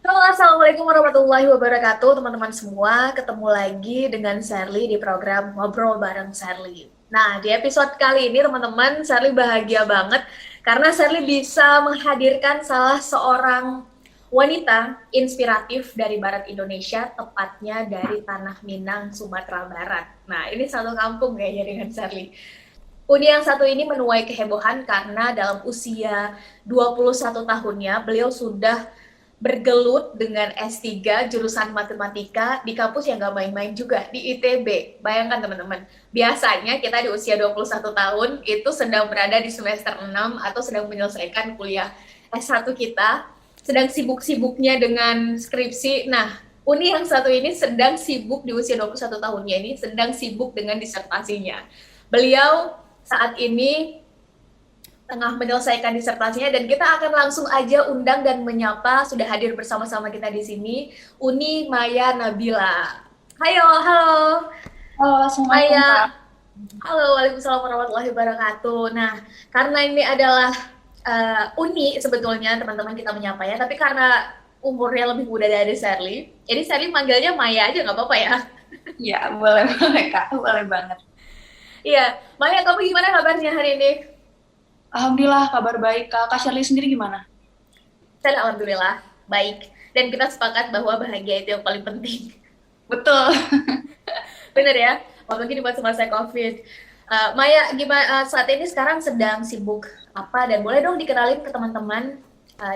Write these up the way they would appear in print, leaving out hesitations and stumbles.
Halo, Assalamualaikum warahmatullahi wabarakatuh, teman-teman semua. Ketemu lagi dengan Sherly di program Ngobrol Bareng Sherly. Nah, di episode kali ini, teman-teman, Sherly bahagia banget karena Sherly bisa menghadirkan salah seorang wanita inspiratif dari Barat Indonesia, tepatnya dari Tanah Minang, Sumatera Barat. Nah, ini satu kampung kayaknya dengan Sherly. Uni yang satu ini menuai kehebohan karena dalam usia 21 tahunnya, beliau sudah bergelut dengan S3 jurusan matematika di kampus yang gak main-main juga, di ITB. Bayangkan teman-teman, biasanya kita di usia 21 tahun itu sedang berada di semester 6 atau sedang menyelesaikan kuliah S1 kita, sedang sibuk-sibuknya dengan skripsi. Nah, Uni yang satu ini sedang sibuk di usia 21 tahunnya ini, sedang sibuk dengan disertasinya. Beliau saat ini tengah menyelesaikan disertasinya dan kita akan langsung aja undang dan menyapa sudah hadir bersama-sama kita di sini Uni Maya Nabila. Hayo, halo Halo, Assalamualaikum Kak. Maya. Halo, Waalaikumsalam warahmatullahi wabarakatuh. Nah, karena ini adalah Uni sebetulnya teman-teman kita menyapa ya, tapi karena umurnya lebih muda dari Sherly, jadi Sherly manggilnya Maya aja nggak apa-apa ya. Ya, boleh boleh Kak, boleh banget. Iya, Maya kamu gimana kabarnya hari ini? Alhamdulillah kabar baik Kak. Kak Shirley sendiri gimana? Saya alhamdulillah baik. Dan kita sepakat bahwa bahagia itu yang paling penting. Betul. Bener ya, apalagi di masa-masa COVID. Maya, gimana saat ini sekarang sedang sibuk apa? Dan boleh dong dikenalin ke teman-teman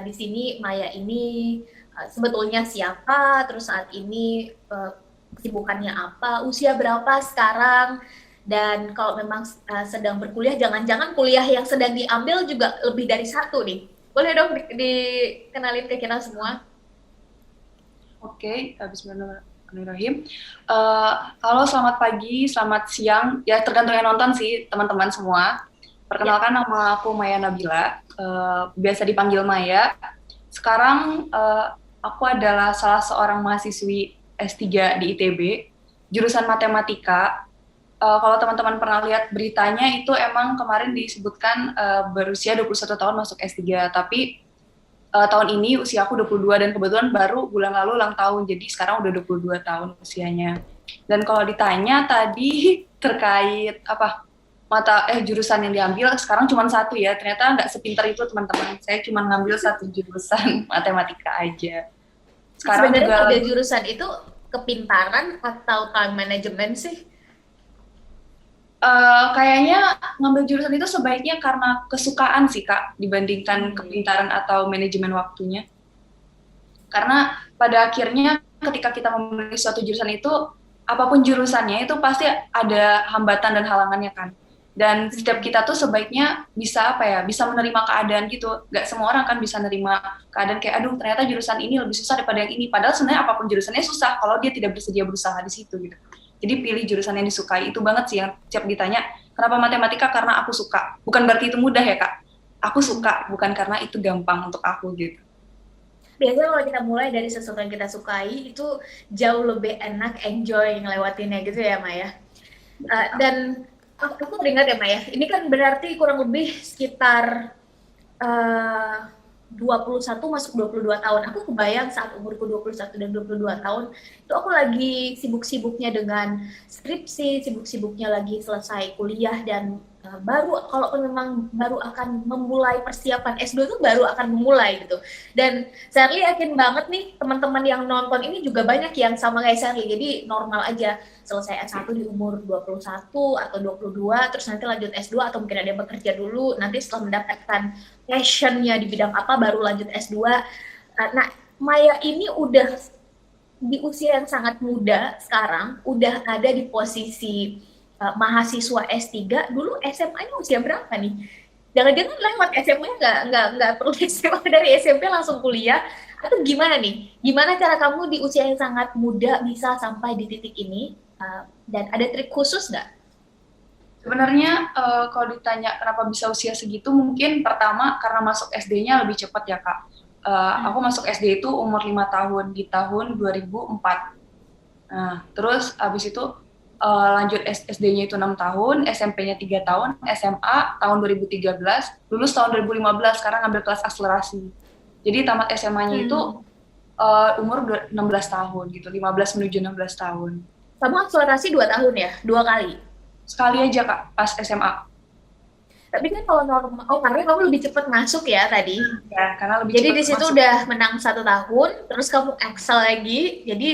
di sini Maya ini sebetulnya siapa? Terus saat ini kesibukannya apa? Usia berapa sekarang? Dan kalau memang sedang berkuliah, jangan-jangan kuliah yang sedang diambil juga lebih dari satu nih. Boleh dong dikenalin ke kita semua? Oke, Bismillahirrahmanirrahim. Halo, selamat pagi, selamat siang. Ya, tergantung yang nonton sih, teman-teman semua. Ya. Perkenalkan, nama aku Maya Nabila, biasa dipanggil Maya. Sekarang aku adalah salah seorang mahasiswi S3 di ITB, jurusan matematika. Kalau teman-teman pernah lihat beritanya itu emang kemarin disebutkan berusia 21 tahun masuk S3, tapi tahun ini usia aku 22 dan kebetulan baru bulan lalu ulang tahun, jadi sekarang udah 22 tahun usianya. Dan kalau ditanya tadi terkait apa jurusan yang diambil, sekarang cuma satu ya, ternyata nggak sepintar itu teman-teman, saya cuma ngambil satu jurusan matematika aja. Sekarang Sebenarnya juga ngambil lagi jurusan itu kepintaran atau time management sih? Kayaknya ngambil jurusan itu sebaiknya karena kesukaan sih Kak, dibandingkan Hmm. kepintaran atau manajemen waktunya. Karena pada akhirnya ketika kita memilih suatu jurusan itu, apapun jurusannya itu pasti ada hambatan dan halangannya kan. Dan setiap kita tuh sebaiknya bisa apa ya, bisa menerima keadaan gitu. Gak semua orang kan bisa menerima keadaan kayak, aduh ternyata jurusan ini lebih susah daripada yang ini. Padahal sebenarnya apapun jurusannya susah kalau dia tidak bersedia berusaha di situ gitu. Jadi pilih jurusan yang disukai. Itu banget sih yang setiap ditanya, kenapa matematika? Karena aku suka. Bukan berarti itu mudah ya Kak. Aku suka, bukan karena itu gampang untuk aku gitu. Biasanya kalau kita mulai dari sesuatu yang kita sukai itu jauh lebih enak enjoy ngelewatinnya gitu ya Maya. Betul, Kak. Dan aku teringat ya Maya, ini kan berarti kurang lebih sekitar uh, 21 masuk 22 tahun. Aku kebayang saat umurku 21 dan 22 tahun, itu aku lagi sibuk-sibuknya dengan skripsi, sibuk-sibuknya lagi selesai kuliah dan baru kalau memang baru akan memulai persiapan S2 itu baru akan memulai gitu. Dan Sherly yakin banget nih teman-teman yang nonton ini juga banyak yang sama kayak Sherly. Jadi normal aja selesai S1 di umur 21 atau 22 terus nanti lanjut S2 atau mungkin ada yang bekerja dulu nanti setelah mendapatkan passionnya di bidang apa baru lanjut S2. Nah, Maya ini udah di usia yang sangat muda sekarang, udah ada di posisi mahasiswa S3, dulu SMA-nya usia berapa nih? Jangan-jangan lewat SMA-nya nggak perlu SMA dari SMP langsung kuliah, atau gimana nih? Gimana cara kamu di usia yang sangat muda bisa sampai di titik ini? Dan ada trik khusus nggak? Sebenarnya kalau ditanya kenapa bisa usia segitu, mungkin pertama karena masuk SD-nya lebih cepat ya Kak. Aku masuk SD itu umur 5 tahun, di tahun 2004. Nah, terus abis itu lanjut SD-nya itu 6 tahun, SMP-nya 3 tahun, SMA tahun 2013, lulus tahun 2015, sekarang ngambil kelas akselerasi. Jadi tamat SMA-nya itu Hmm. umur 16 tahun gitu, 15 menuju 16 tahun. Kamu akselerasi 2 tahun ya? 2 kali? Sekali aja Kak, pas SMA. Tapi kan kalau normal, oh karena kamu lebih cepat masuk ya tadi. Ya, karena lebih Jadi cepat di situ masuk. udah menang 1 tahun, terus kamu excel lagi, jadi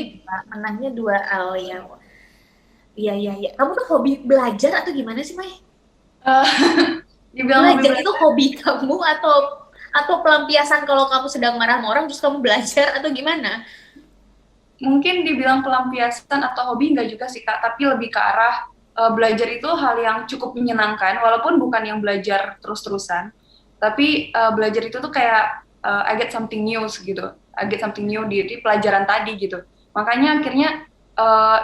menangnya 2. Oh ya, iya iya iya. Kamu tuh hobi belajar atau gimana sih, Mai? Eh, dibilang hobi Belajar itu belajar, hobi kamu atau pelampiasan kalau kamu sedang marah sama orang terus kamu belajar atau gimana? mungkin dibilang pelampiasan atau hobi enggak juga sih Kak, tapi lebih ke arah belajar itu hal yang cukup menyenangkan, walaupun bukan yang belajar terus-terusan, tapi belajar itu tuh kayak I get something new gitu, I get something new di pelajaran tadi gitu. Makanya akhirnya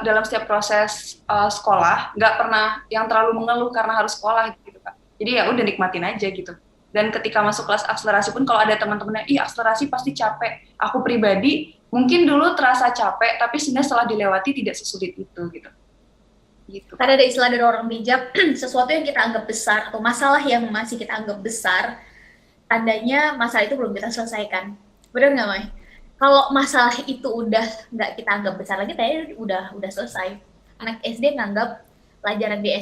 dalam setiap proses sekolah nggak pernah yang terlalu mengeluh karena harus sekolah gitu Kak. Jadi ya udah nikmatin aja gitu. Dan ketika masuk kelas akselerasi pun kalau ada teman-temannya, ih akselerasi pasti capek. Aku pribadi mungkin dulu terasa capek, tapi sebenarnya setelah dilewati tidak sesulit itu gitu. Gitu Karena Kak. ada istilah dari orang bijak, sesuatu yang kita anggap besar atau masalah yang masih kita anggap besar, tandanya masalah itu belum kita selesaikan. Benar nggak, Mai? Kalau masalah itu udah nggak kita anggap besar lagi, kayaknya udah selesai. Anak SD nganggap pelajaran di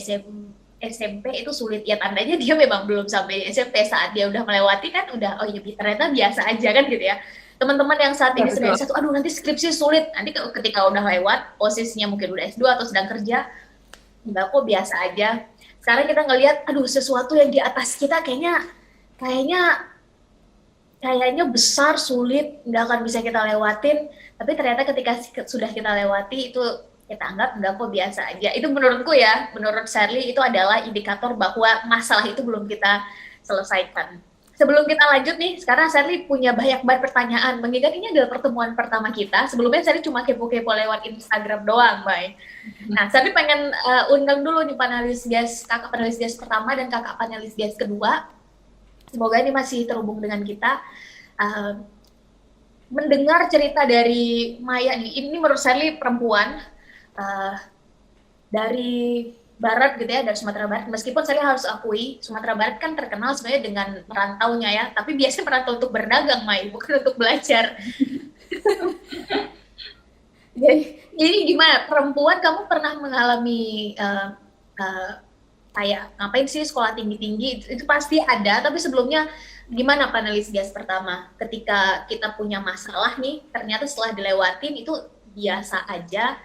SMP itu sulit, ya tandanya dia memang belum sampai SMP. Saat dia udah melewati kan udah, oh iya ternyata biasa aja kan gitu ya. Teman-teman yang saat Ya, ini sedang betul. satu, aduh nanti skripsi sulit, nanti ketika udah lewat, posisinya mungkin udah S2 atau sedang kerja, enggak kok biasa aja. Sekarang kita ngelihat, aduh sesuatu yang di atas kita kayaknya kayaknya besar, sulit, nggak akan bisa kita lewatin, tapi ternyata ketika sudah kita lewati itu kita anggap nggak kok biasa aja. Itu menurutku ya, menurut Shirley itu adalah indikator bahwa masalah itu belum kita selesaikan. Sebelum kita lanjut nih, sekarang Shirley punya banyak banget pertanyaan, mengingat ini adalah pertemuan pertama kita. Sebelumnya Shirley cuma kepo-kepo lewat Instagram doang, Mbak. Nah, Shirley pengen undang dulu nih kakak panelis guest pertama dan kakak panelis guest kedua. Semoga ini masih terhubung dengan kita. Uh, Mendengar cerita dari Maya nih, ini menurut saya perempuan uh, dari Barat gitu ya, dari Sumatera Barat. Meskipun saya harus akui, Sumatera Barat kan terkenal sebenarnya dengan merantaunya ya, tapi biasanya merantau untuk berdagang, Mai, bukan untuk belajar. jadi gimana, perempuan kamu pernah mengalami kayak ngapain sih sekolah tinggi-tinggi, itu pasti ada, tapi sebelumnya gimana panelis guest pertama ketika kita punya masalah nih, ternyata setelah dilewatin itu biasa aja,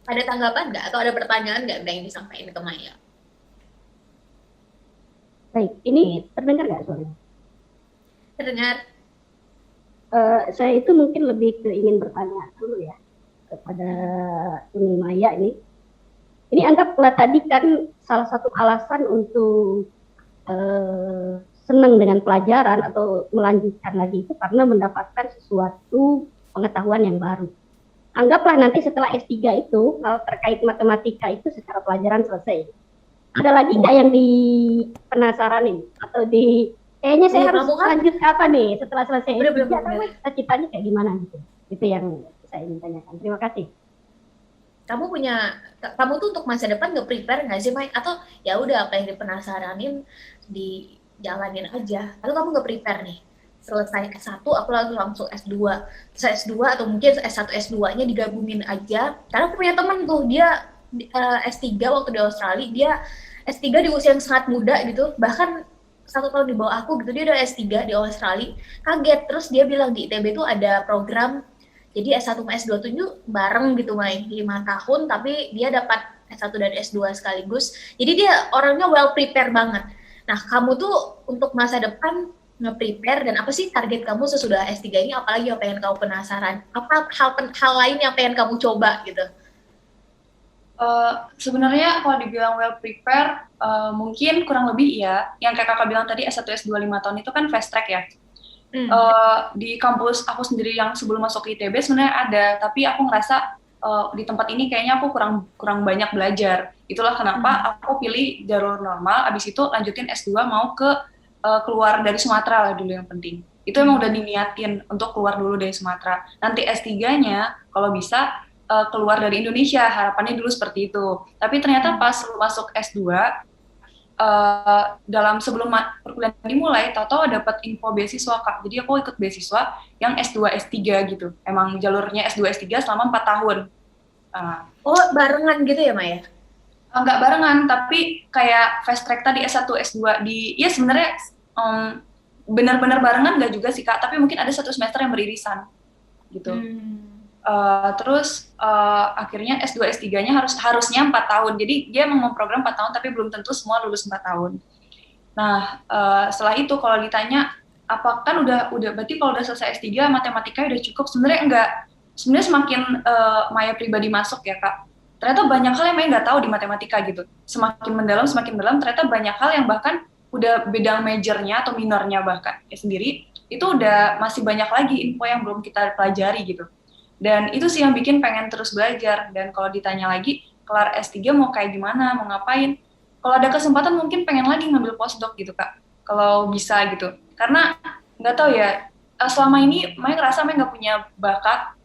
ada tanggapan nggak atau ada pertanyaan nggak yang disampaikan ke Maya? Baik, ini terdengar nggak suaranya? Terdengar. Saya itu mungkin lebih ingin bertanya dulu ya kepada ini Maya ini. Ini anggaplah tadi kan salah satu alasan untuk senang dengan pelajaran atau melanjutkan lagi itu karena mendapatkan sesuatu pengetahuan yang baru. Anggaplah nanti setelah S3 itu, kalau terkait matematika itu secara pelajaran selesai. Ada lagi nggak yang di penasaranin atau di kayaknya saya harus lanjut apa nih setelah selesai S3 atau cita-citanya kayak gimana gitu. Itu yang saya ingin tanyakan. Terima kasih. Kamu tuh untuk masa depan nggak prepare nggak sih, Mike? Atau ya udah apa yang dipenasaranin dijalanin aja? Atau kamu nggak prepare nih? Selesai S1 aku langsung S2. S2 atau mungkin S1 S2-nya digabungin aja. Karena aku punya teman tuh, dia S3 waktu di Australia, dia S3 di usia yang sangat muda gitu. Bahkan 1 tahun di bawah aku gitu, dia udah S3 di Australia. Kaget, terus dia bilang di ITB tuh ada program jadi S1 sama S2 tuh bareng gitu, Mai, 5 tahun, tapi dia dapat S1 dan S2 sekaligus. Jadi dia orangnya well prepare banget. Nah, kamu tuh untuk masa depan nge-prepare, dan apa sih target kamu sesudah S3 ini, apalagi yang pengen kamu penasaran? Apa hal lain yang pengen kamu coba gitu? Sebenarnya kalau dibilang well prepare, mungkin kurang lebih iya. Yang kayak kakak bilang tadi S1 S2 5 tahun itu kan fast track ya. Di kampus aku sendiri yang sebelum masuk ke ITB sebenarnya ada, tapi aku ngerasa di tempat ini kayaknya aku kurang banyak belajar. Itulah kenapa aku pilih jalur normal, abis itu lanjutin S2 mau ke keluar dari Sumatera lah dulu yang penting. Itu emang udah diniatin untuk keluar dulu dari Sumatera. Nanti S3-nya kalau bisa keluar dari Indonesia, harapannya dulu seperti itu. Tapi ternyata pas masuk S2, dalam sebelum perkuliahan dimulai, tahu-tahu dapat info beasiswa Kak. Jadi aku ikut beasiswa yang S2 S3 gitu. Emang jalurnya S2 S3 selama 4 tahun. Oh, barengan gitu ya, Maya? Nggak barengan, tapi kayak fast track tadi S1 S2 ya sebenarnya benar-benar barengan nggak juga sih Kak, tapi mungkin ada 1 semester yang beririsan gitu. Terus akhirnya S2 S3-nya harusnya 4 tahun. Jadi dia memang memprogram 4 tahun tapi belum tentu semua lulus 4 tahun. Nah, setelah itu kalau ditanya apa kan udah berarti kalau udah selesai S3 matematika udah cukup, sebenarnya enggak. Sebenarnya semakin Maya pribadi masuk ya Kak, ternyata banyak hal yang Maya nggak tahu di matematika gitu. Semakin mendalam ternyata banyak hal yang bahkan udah bidang majornya atau minornya bahkan ya sendiri itu udah masih banyak lagi info yang belum kita pelajari gitu. Dan itu sih yang bikin pengen terus belajar. Dan kalau ditanya lagi, kelar S3 mau kayak gimana, mau ngapain? Kalau ada kesempatan mungkin pengen lagi ngambil postdoc gitu Kak, kalau bisa gitu. Karena nggak tahu ya, selama ini Maya ngerasa Maya nggak punya bakat,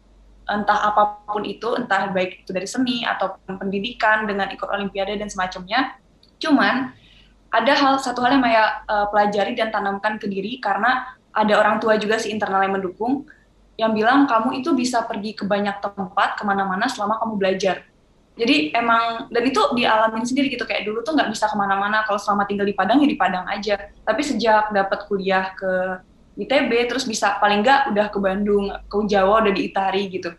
entah apapun itu, entah baik itu dari seni, ataupun pendidikan, dengan ikut olimpiade dan semacamnya. Cuman, ada satu hal yang Maya pelajari dan tanamkan ke diri, karena ada orang tua juga sih internal yang mendukung, yang bilang kamu itu bisa pergi ke banyak tempat, kemana-mana selama kamu belajar. Jadi emang, dan itu dialamin sendiri gitu, kayak dulu tuh nggak bisa kemana-mana, kalau selama tinggal di Padang ya di Padang aja. Tapi sejak dapat kuliah ke ITB, terus bisa paling nggak udah ke Bandung, ke Jawa udah di Itari gitu.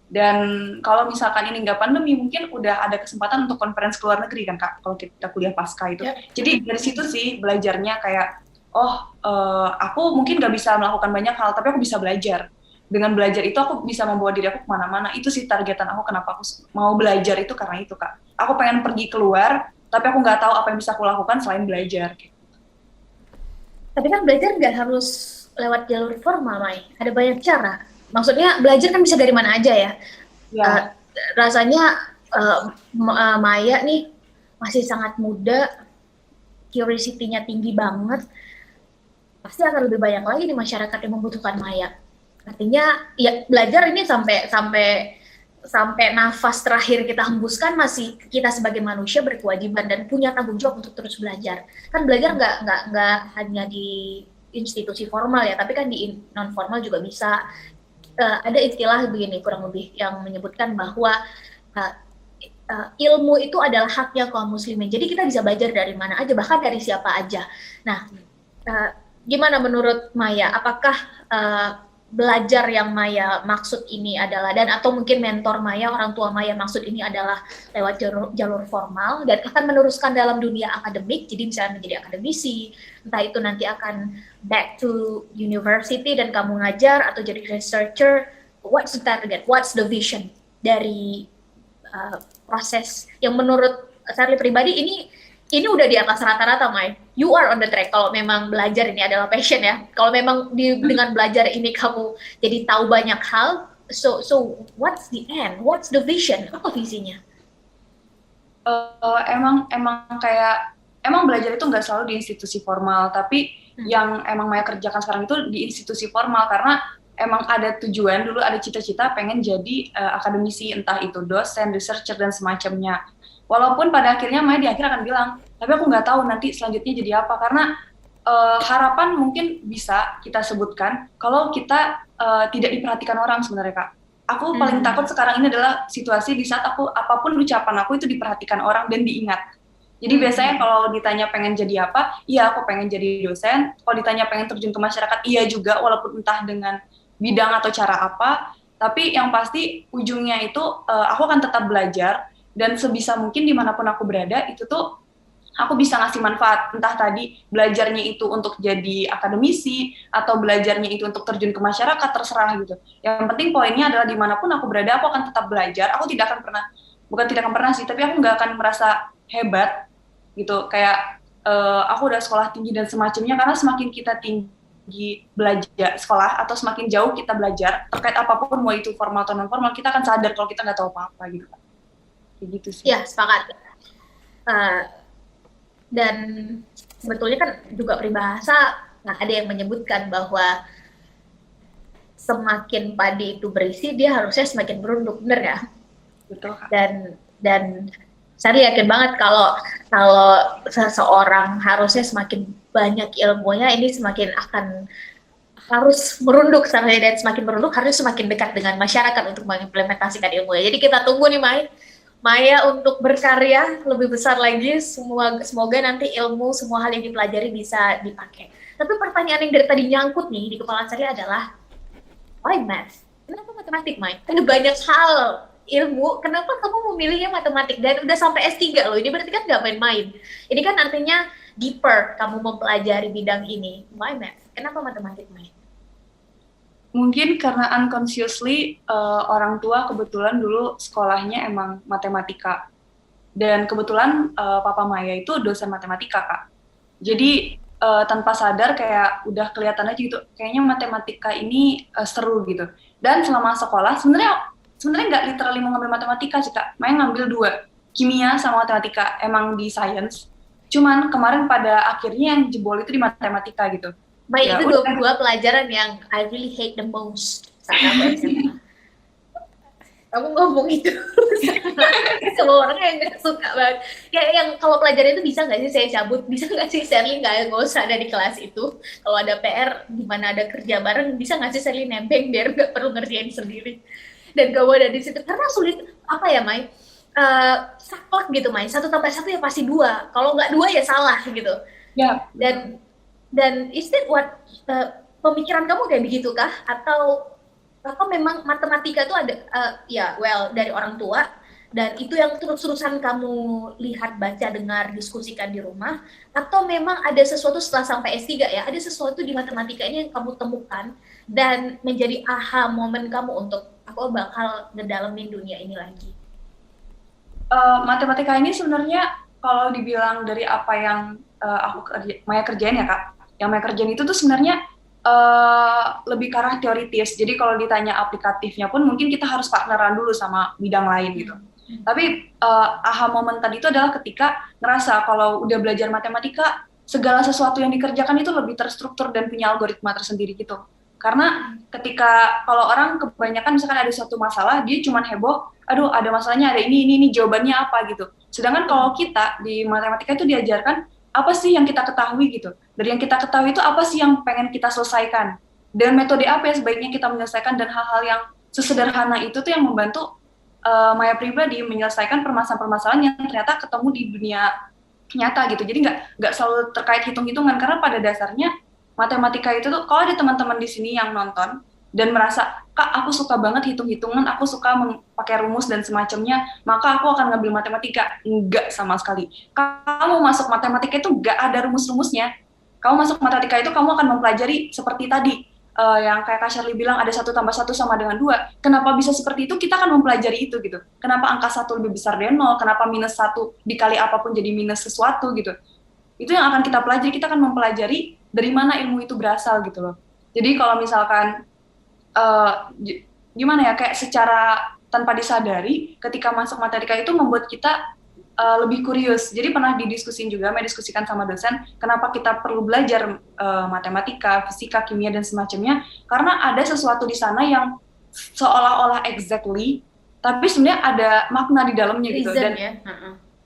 Dan kalau misalkan ini nggak pandemi, mungkin udah ada kesempatan untuk konferensi ke luar negeri kan Kak, kalau kita kuliah pasca itu. Jadi dari situ sih belajarnya kayak, aku mungkin nggak bisa melakukan banyak hal, tapi aku bisa belajar. Dengan belajar itu aku bisa membawa diri aku kemana-mana. Itu sih targetan aku kenapa aku mau belajar itu, karena itu Kak. Aku pengen pergi keluar, tapi aku nggak tahu apa yang bisa aku lakukan selain belajar. Tapi kan belajar nggak harus lewat jalur formal, Mai. Ada banyak cara. Maksudnya belajar kan bisa dari mana aja ya. Rasanya Maya nih masih sangat muda, curiosity-nya tinggi banget. Pasti akan lebih banyak lagi di masyarakat yang membutuhkan Maya. Artinya ya belajar ini sampai nafas terakhir kita hembuskan, masih kita sebagai manusia berkewajiban dan punya tanggung jawab untuk terus belajar. Kan belajar nggak hanya di institusi formal ya, tapi kan di non formal juga bisa. Ada istilah begini kurang lebih yang menyebutkan bahwa ilmu itu adalah haknya kaum muslimin. Jadi kita bisa belajar dari mana aja, bahkan dari siapa aja. Nah, gimana menurut Maya? Apakah belajar yang Maya maksud ini adalah, dan atau mungkin mentor Maya, orang tua Maya maksud ini adalah lewat jalur formal dan akan meneruskan dalam dunia akademik, jadi misalnya menjadi akademisi, entah itu nanti akan back to university dan kamu ngajar atau jadi researcher. What's the target? What's the vision dari proses yang menurut Charlie pribadi ini udah di atas rata-rata, Mai. You are on the track kalau memang belajar ini adalah passion ya. Kalau memang dengan belajar ini kamu jadi tahu banyak hal, so what's the end? What's the vision? Apa visinya? Emang belajar itu nggak selalu di institusi formal, tapi yang emang Maya kerjakan sekarang itu di institusi formal, karena emang ada tujuan, dulu ada cita-cita pengen jadi akademisi, entah itu dosen, researcher, dan semacamnya. Walaupun pada akhirnya Maya di akhir akan bilang, tapi aku nggak tahu nanti selanjutnya jadi apa, karena harapan mungkin bisa kita sebutkan kalau kita tidak diperhatikan orang sebenarnya Kak. Aku paling takut sekarang ini adalah situasi di saat apapun ucapan aku itu diperhatikan orang dan diingat. Jadi biasanya kalau ditanya pengen jadi apa, iya aku pengen jadi dosen. Kalau ditanya pengen terjun ke masyarakat, iya juga, walaupun entah dengan bidang atau cara apa. Tapi yang pasti ujungnya itu aku akan tetap belajar. Dan sebisa mungkin dimanapun aku berada, itu tuh aku bisa ngasih manfaat. Entah tadi belajarnya itu untuk jadi akademisi, atau belajarnya itu untuk terjun ke masyarakat, terserah gitu. Yang penting poinnya adalah dimanapun aku berada, aku akan tetap belajar. Aku tidak akan pernah sih, tapi aku nggak akan merasa hebat gitu. Kayak aku udah sekolah tinggi dan semacamnya, karena semakin kita tinggi belajar sekolah, atau semakin jauh kita belajar, terkait apapun, mau itu formal atau non-formal, kita akan sadar kalau kita nggak tahu apa-apa gitu. Gitu sih. Ya, sepakat. Dan sebetulnya kan juga peribahasa, ada yang menyebutkan bahwa semakin padi itu berisi, dia harusnya semakin berunduk, bener ya? Betul. Dan Saya yakin banget kalau kalau seseorang harusnya semakin banyak ilmunya, ini semakin akan harus merunduk sampai, dan semakin merunduk harus semakin dekat dengan masyarakat untuk mengimplementasikan ilmunya. Jadi kita tunggu nih Maya untuk berkarya lebih besar lagi. Semoga nanti ilmu semua hal yang dipelajari bisa dipakai. Tapi pertanyaan yang dari tadi nyangkut nih di kepala saya adalah, why math? Kenapa matematik, Mai? Ada banyak hal ilmu, kenapa kamu memilihnya matematik? Dan udah sampai S3 loh, ini berarti kan nggak main-main. Ini kan artinya deeper kamu mempelajari bidang ini. Why math? Kenapa matematik, Mai? Mungkin karena unconsciously orang tua kebetulan dulu sekolahnya emang matematika. Dan kebetulan Papa Maya itu dosen matematika, Kak. Jadi tanpa sadar kayak udah kelihatan aja gitu, kayaknya matematika ini seru gitu. Dan selama sekolah sebenarnya nggak literally mau ngambil matematika sih, Kak. Maya ngambil 2, kimia sama matematika, emang di science. Cuman kemarin pada akhirnya yang jebol itu di matematika gitu. Mai, Ya, itu dua pelajaran yang I really hate the most saat aku SMA. Kamu ngomong itu semua orang yang nggak suka banget. Kayak yang kalau pelajaran itu bisa nggak sih saya cabut? Bisa nggak sih Sherly nggak usah ada di kelas itu? Kalau ada PR, gimana ada kerja bareng, bisa nggak sih Sherly nebeng biar nggak perlu ngerjain sendiri? Dan kamu ada di situ karena sulit apa ya, Mai? Saklek gitu, Mai. 1 tambah 1 ya pasti 2. Kalau nggak 2 ya salah gitu. Ya. Dan is that what pemikiran kamu kayak begitu kah? Atau memang matematika itu ada dari orang tua, dan itu yang terus-terusan kamu lihat, baca, dengar, diskusikan di rumah, atau memang ada sesuatu setelah sampai S3 ya, ada sesuatu di matematika ini yang kamu temukan dan menjadi aha momen kamu untuk aku bakal ngedalamin dunia ini lagi? Matematika ini sebenarnya kalau dibilang dari apa yang Maya kerjain ya, Kak, yang Maya kerjain itu tuh sebenarnya lebih ke arah teoritis. Jadi kalau ditanya aplikatifnya pun mungkin kita harus partneran dulu sama bidang lain gitu. Tapi aha momen tadi itu adalah ketika ngerasa kalau udah belajar matematika, segala sesuatu yang dikerjakan itu lebih terstruktur dan punya algoritma tersendiri gitu. Karena ketika kalau orang kebanyakan misalkan ada suatu masalah, dia cuma heboh, aduh ada masalahnya, ada ini jawabannya apa gitu. Sedangkan kalau kita di matematika itu diajarkan apa sih yang kita ketahui gitu. Dari yang kita ketahui itu apa sih yang pengen kita selesaikan. Dan metode apa yang sebaiknya kita menyelesaikan, dan hal-hal yang sesederhana itu tuh yang membantu Maya pribadi menyelesaikan permasalahan-permasalahan yang ternyata ketemu di dunia nyata gitu. Jadi nggak selalu terkait hitung-hitungan, karena pada dasarnya matematika itu tuh, kalau ada teman-teman di sini yang nonton dan merasa, Kak, aku suka banget hitung-hitungan, aku suka pakai rumus dan semacamnya, maka aku akan ngambil matematika. Enggak sama sekali. Kamu masuk matematika itu nggak ada rumus-rumusnya. Kamu masuk matematika itu kamu akan mempelajari seperti tadi, yang kayak Kak Sherly bilang, ada 1 tambah 1 sama dengan 2. Kenapa bisa seperti itu? Kita akan mempelajari itu gitu. Kenapa angka 1 lebih besar dari 0? Kenapa minus 1 dikali apapun jadi minus sesuatu gitu. Itu yang akan kita pelajari. Kita akan mempelajari dari mana ilmu itu berasal gitu loh. Jadi kalau misalkan gimana ya, kayak secara tanpa disadari ketika masuk matematika itu membuat kita lebih kurius. Jadi pernah mendiskusikan sama dosen, kenapa kita perlu belajar matematika, fisika, kimia dan semacamnya, karena ada sesuatu di sana yang seolah-olah exactly, tapi sebenarnya ada makna di dalamnya gitu. Dan ya?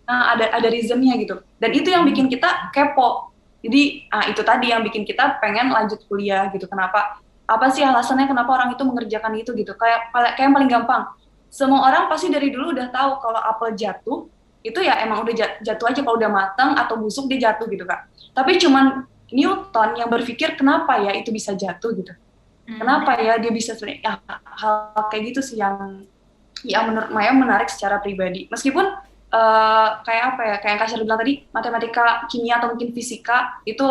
Ada reasonnya gitu. Dan itu yang bikin kita kepo. Jadi itu tadi yang bikin kita pengen lanjut kuliah gitu. Kenapa? Apa sih alasannya kenapa orang itu mengerjakan itu gitu. Kayak yang paling gampang, semua orang pasti dari dulu udah tahu kalau apel jatuh itu ya emang udah jatuh aja, kalau udah matang atau busuk dia jatuh gitu, Kak. Tapi cuman Newton yang berpikir kenapa ya itu bisa jatuh gitu. Kenapa ya dia bisa sebenarnya, hal kayak gitu sih yang menurut Maya menarik secara pribadi. Meskipun kayak apa ya, kayak yang Kak Sherly bilang tadi, matematika, kimia atau mungkin fisika itu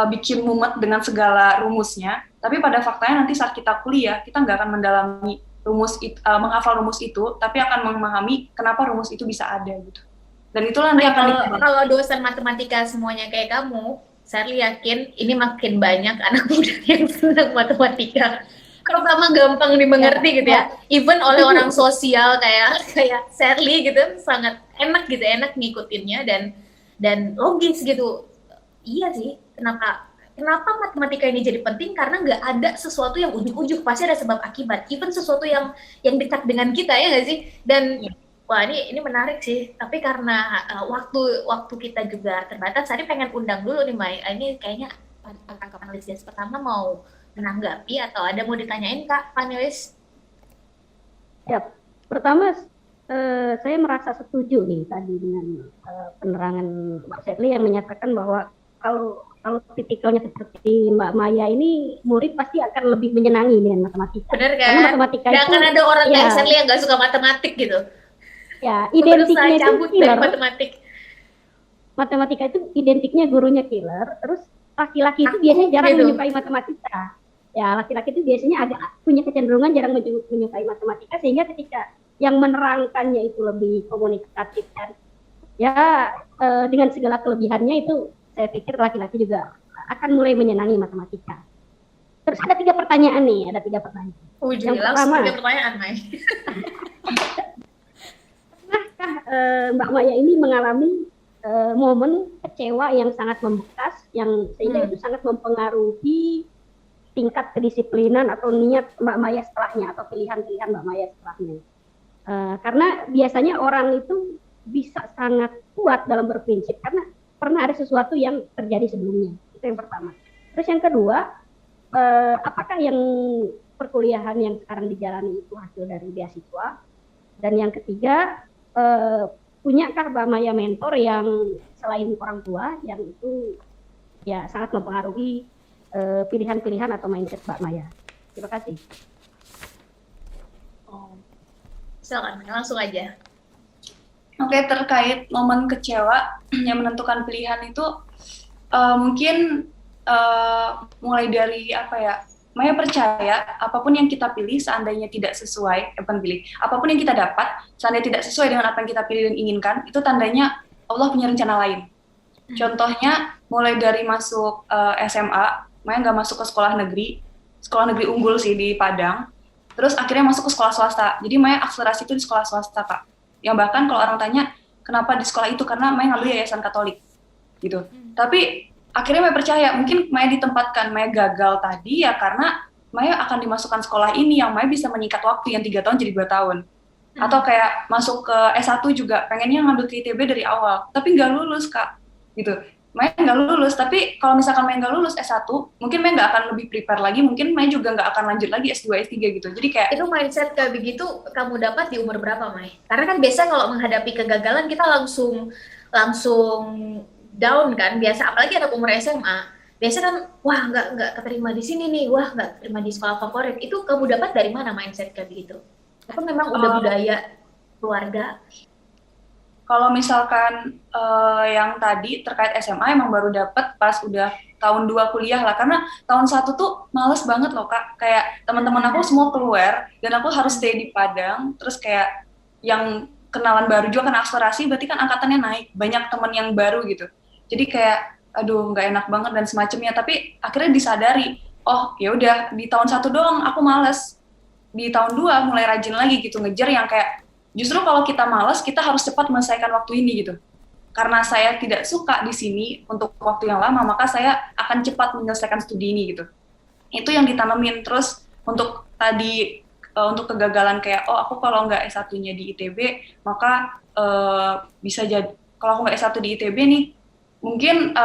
bikin mumet dengan segala rumusnya, tapi pada faktanya nanti saat kita kuliah, kita nggak akan mendalami menghafal rumus itu, tapi akan memahami kenapa rumus itu bisa ada gitu. Dan itulah nanti kalau dosen matematika semuanya kayak kamu, saya yakin ini makin banyak anak muda yang senang matematika. Pertama gampang dimengerti gitu ya, even oleh orang sosial kayak Sherly gitu, sangat enak ngikutinnya dan logis gitu. Iya sih, kenapa matematika ini jadi penting, karena nggak ada sesuatu yang ujuk-ujuk, pasti ada sebab akibat, even sesuatu yang dekat dengan kita, ya nggak sih? Dan Wah, ini menarik sih. Tapi karena waktu kita juga terbatas, tadi pengen undang dulu nih, Mai. Ini kayaknya kakak panelis pertama mau menanggapi atau ada mau ditanyain Kak panelis? Ya, pertama saya merasa setuju nih tadi dengan penerangan Mbak Sherly yang menyatakan bahwa kalau tipikalnya seperti Mbak Maya ini, murid pasti akan lebih menyenangi dengan matematika. Bener kan? Karena matematika Nggak itu akan ada orang ya, kayak Sherly yang nggak suka matematik gitu. ya identiknya itu cabut dari killer. matematik. Matematika itu identiknya gurunya killer. Terus laki-laki itu biasanya jarang gitu. menyukai matematika. Ya, laki-laki itu biasanya agak punya kecenderungan jarang menyukai matematika, sehingga ketika yang menerangkannya itu lebih komunikatif kan. Ya, dengan segala kelebihannya itu saya pikir laki-laki juga akan mulai menyenangi matematika. Terus ada 3 pertanyaan nih, ada 3 pertanyaan. Yang langsung pertama, 3 pertanyaan, Mai. pernahkah Mbak Maya ini mengalami momen kecewa yang sangat membekas, yang sehingga itu sangat mempengaruhi tingkat kedisiplinan atau niat Mbak Maya setelahnya, atau pilihan-pilihan Mbak Maya setelahnya? Karena biasanya orang itu bisa sangat kuat dalam berprinsip karena pernah ada sesuatu yang terjadi sebelumnya. Itu yang pertama. Terus yang kedua, apakah yang perkuliahan yang sekarang dijalani itu hasil dari beasiswa? Dan yang ketiga, punyakah Mbak Maya mentor yang selain orang tua yang itu ya sangat mempengaruhi pilihan-pilihan atau mindset Mbak Maya? Terima kasih. Silakan, langsung aja. Oke, terkait momen kecewa yang menentukan pilihan itu mungkin mulai dari apa ya, Maya percaya apapun yang kita pilih seandainya tidak sesuai, apapun yang kita dapat seandainya tidak sesuai dengan apa yang kita pilih dan inginkan, itu tandanya Allah punya rencana lain. Contohnya mulai dari masuk SMA, Maya nggak masuk ke sekolah negeri unggul sih di Padang, terus akhirnya masuk ke sekolah swasta. Jadi Maya akselerasi itu di sekolah swasta, Kak. Yang bahkan kalau orang tanya kenapa di sekolah itu, karena Maya ngambil yayasan Katolik gitu. Tapi akhirnya Maya percaya mungkin Maya ditempatkan, Maya gagal tadi ya karena Maya akan dimasukkan sekolah ini yang Maya bisa menyikat waktu yang 3 tahun jadi 2 tahun. Atau kayak masuk ke S1 juga pengennya ngambil ke ITB dari awal, tapi nggak lulus, Kak, gitu. Maya nggak lulus, tapi kalau misalkan Maya nggak lulus S1, mungkin Maya nggak akan lebih prepare lagi, mungkin Maya juga nggak akan lanjut lagi S2, S3 gitu. Jadi kayak itu mindset kayak begitu kamu dapat di umur berapa, Mai? Karena kan biasa kalau menghadapi kegagalan kita langsung down kan, biasa apalagi anak umur SMA. Biasa kan, wah nggak keterima di sini nih, wah nggak keterima di sekolah favorit. Itu kamu dapat dari mana mindset kayak begitu? Atau memang udah budaya keluarga? Kalau misalkan yang tadi terkait SMA emang baru dapat pas udah tahun 2 kuliah lah, karena tahun 1 tuh males banget loh, Kak. Kayak teman-teman aku semua keluar dan aku harus stay di Padang, terus kayak yang kenalan baru juga kan akselerasi, berarti kan angkatannya naik, banyak teman yang baru gitu. Jadi kayak aduh nggak enak banget dan semacamnya, tapi akhirnya disadari, oh ya udah di tahun 1 doang aku males, di tahun 2 mulai rajin lagi gitu, ngejar yang kayak justru kalau kita malas, kita harus cepat menyelesaikan waktu ini gitu. Karena saya tidak suka di sini untuk waktu yang lama, maka saya akan cepat menyelesaikan studi ini gitu. Itu yang ditanemin. Terus untuk tadi untuk kegagalan kayak, oh aku kalau nggak S1-nya di ITB, maka bisa jadi, kalau aku nggak S1 di ITB nih, mungkin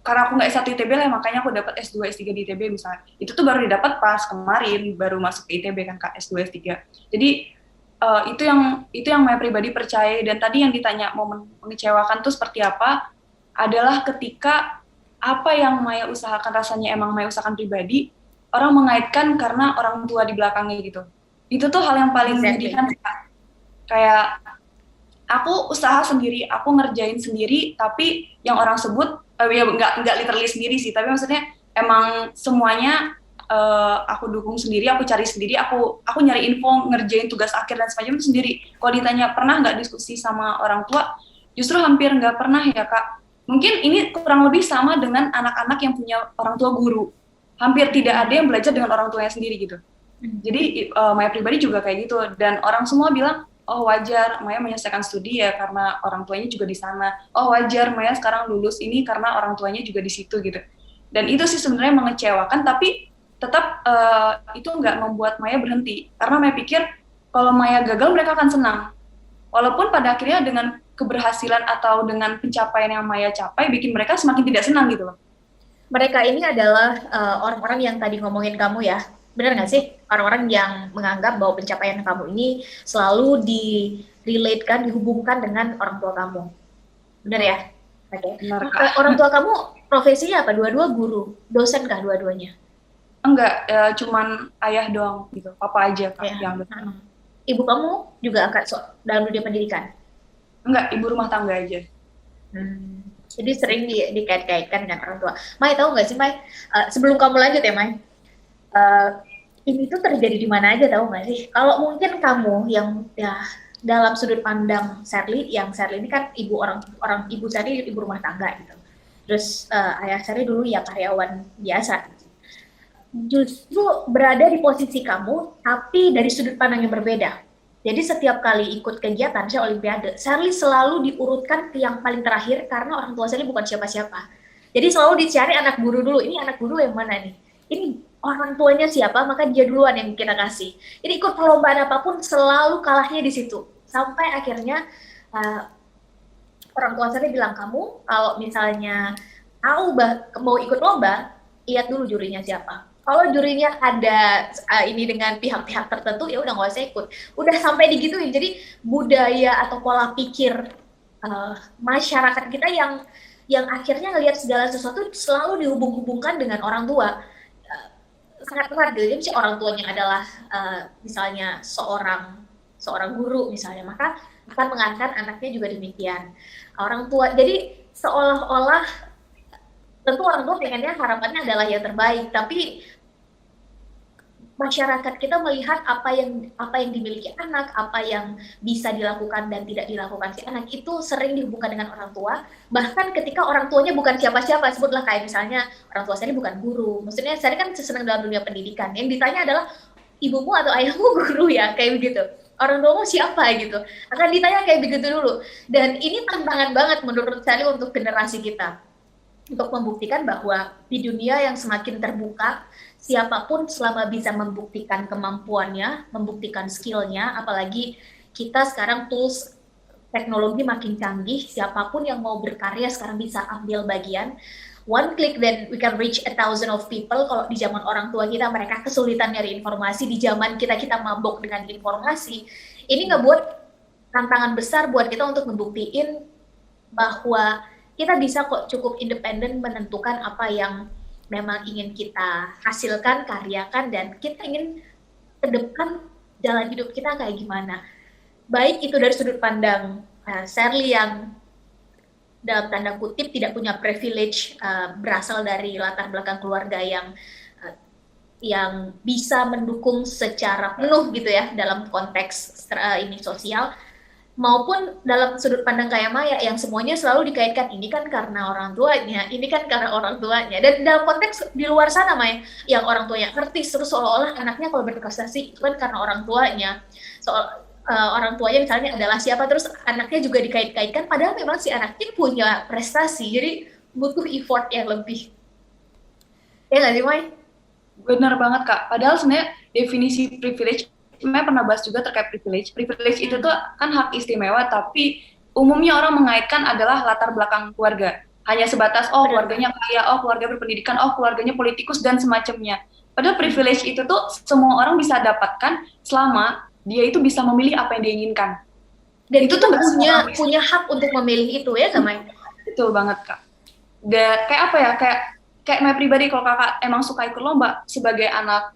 karena aku nggak S1 ITB lah, makanya aku dapat S2, S3 di ITB misalnya. Itu tuh baru didapat pas kemarin, baru masuk ke ITB kan, Kak, S2, S3. Jadi itu yang Maya pribadi percaya. Dan tadi yang ditanya momen mengecewakan tuh seperti apa, adalah ketika apa yang Maya usahakan rasanya emang Maya usahakan pribadi, orang mengaitkan karena orang tua di belakangnya gitu. Itu tuh hal yang paling menyedihkan. Kayak aku usaha sendiri, aku ngerjain sendiri, tapi yang orang sebut ya nggak literally sendiri sih, tapi maksudnya emang semuanya aku dukung sendiri, aku cari sendiri, aku nyari info, ngerjain tugas akhir dan semacamnya sendiri. Kalau ditanya pernah nggak diskusi sama orang tua, justru hampir nggak pernah ya, Kak. Mungkin ini kurang lebih sama dengan anak-anak yang punya orang tua guru. Hampir tidak ada yang belajar dengan orang tuanya sendiri gitu. Jadi Maya pribadi juga kayak gitu, dan orang semua bilang, oh wajar Maya menyelesaikan studi ya karena orang tuanya juga di sana. Oh wajar Maya sekarang lulus ini karena orang tuanya juga di situ gitu. Dan itu sih sebenarnya mengecewakan, tapi tetap itu nggak membuat Maya berhenti. Karena Maya pikir kalau Maya gagal mereka akan senang. Walaupun pada akhirnya dengan keberhasilan atau dengan pencapaian yang Maya capai, bikin mereka semakin tidak senang gitu loh. Mereka ini adalah orang-orang yang tadi ngomongin kamu ya, benar nggak sih? Orang-orang yang menganggap bahwa pencapaian kamu ini selalu di-relate-kan, dihubungkan dengan orang tua kamu. Benar ya? Oke. Benar, Kak. Orang tua kamu profesinya apa? Dua-dua guru? Dosen kah dua-duanya? Enggak, cuman ayah doang gitu, papa aja Kak Ya. yang Ibu kamu juga angkat dalam dunia pendidikan? enggak, ibu rumah tangga aja. Jadi sering dikait-kaitkan dengan orang tua. Mai, tahu nggak sih Mai? Sebelum kamu lanjut ya Mai, ini tuh terjadi di mana aja, tahu nggak sih? Kalau mungkin kamu yang ya dalam sudut pandang Sherly, yang Sherly ini kan ibu ibu Sherly ibu rumah tangga gitu. Terus ayah Sherly dulu ya karyawan biasa. Justru berada di posisi kamu, tapi dari sudut pandang yang berbeda. Jadi setiap kali ikut kegiatan, misalnya Olimpiade, Sherly selalu diurutkan ke yang paling terakhir karena orang tua Sherly bukan siapa-siapa. Jadi selalu dicari anak guru dulu. Ini anak guru yang mana nih? Ini orang tuanya siapa? Maka dia duluan yang kita kasih. Jadi ikut perlombaan apapun selalu kalahnya di situ. Sampai akhirnya orang tua Sherly bilang, kamu kalau misalnya tahu mau ikut lomba, lihat dulu jurinya siapa. Kalau jurinya ada ini dengan pihak-pihak tertentu, ya udah nggak usah ikut. Udah sampai digituin. Jadi budaya atau pola pikir masyarakat kita yang akhirnya ngelihat segala sesuatu selalu dihubung-hubungkan dengan orang tua. Sangat erat gitu. Jadi orang tuanya adalah misalnya seorang guru misalnya, maka akan mengangkat anaknya juga demikian. Orang tua, jadi seolah-olah tentu orang tua pengennya harapannya adalah yang terbaik, tapi masyarakat kita melihat apa yang dimiliki anak, apa yang bisa dilakukan dan tidak dilakukan si anak itu sering dihubungkan dengan orang tua. Bahkan ketika orang tuanya bukan siapa-siapa, sebutlah kayak misalnya orang tua saya ini bukan guru. Maksudnya saya kan senang dalam dunia pendidikan. Yang ditanya adalah ibumu atau ayahmu guru ya, kayak begitu. Orang tuamu siapa gitu. Akan ditanya kayak begitu dulu. Dan ini tantangan banget menurut saya untuk generasi kita. Untuk membuktikan bahwa di dunia yang semakin terbuka, siapapun selama bisa membuktikan kemampuannya, membuktikan skillnya, apalagi kita sekarang tools teknologi makin canggih, siapapun yang mau berkarya sekarang bisa ambil bagian. One click then we can reach 1,000 of people. Kalau di zaman orang tua kita mereka kesulitan nyari informasi, di zaman kita mabok dengan informasi. Ini ngebuat tantangan besar buat kita untuk membuktiin bahwa kita bisa kok cukup independen menentukan apa yang memang ingin kita hasilkan, karyakan, dan kita ingin ke depan jalan hidup kita kayak gimana. Baik itu dari sudut pandang Sherly yang dalam tanda kutip tidak punya privilege, berasal dari latar belakang keluarga yang bisa mendukung secara penuh gitu ya dalam konteks ini sosial, maupun dalam sudut pandang kayak Maya yang semuanya selalu dikaitkan ini kan karena orang tuanya, ini kan karena orang tuanya. Dan dalam konteks di luar sana Maya, yang orang tuanya artis terus seolah-olah anaknya kalau berprestasi itu kan karena orang tuanya. Orang tuanya misalnya adalah siapa, terus anaknya juga dikait-kaitkan padahal memang si anaknya punya prestasi. Jadi butuh effort yang lebih. Ya nggak sih Maya? Benar banget Kak. Padahal sebenarnya definisi privilege, saya pernah bahas juga terkait privilege. Privilege itu tuh kan hak istimewa, tapi umumnya orang mengaitkan adalah latar belakang keluarga. Hanya sebatas, oh keluarganya kaya, oh keluarga berpendidikan, oh keluarganya politikus, dan semacamnya. Padahal privilege itu tuh semua orang bisa dapatkan selama dia itu bisa memilih apa yang dia inginkan. Dan itu tuh punya hak untuk memilih itu ya, Mai? Betul banget Kak. Kayak apa ya, kayak Mai pribadi, kalau kakak emang suka ikut lomba sebagai anak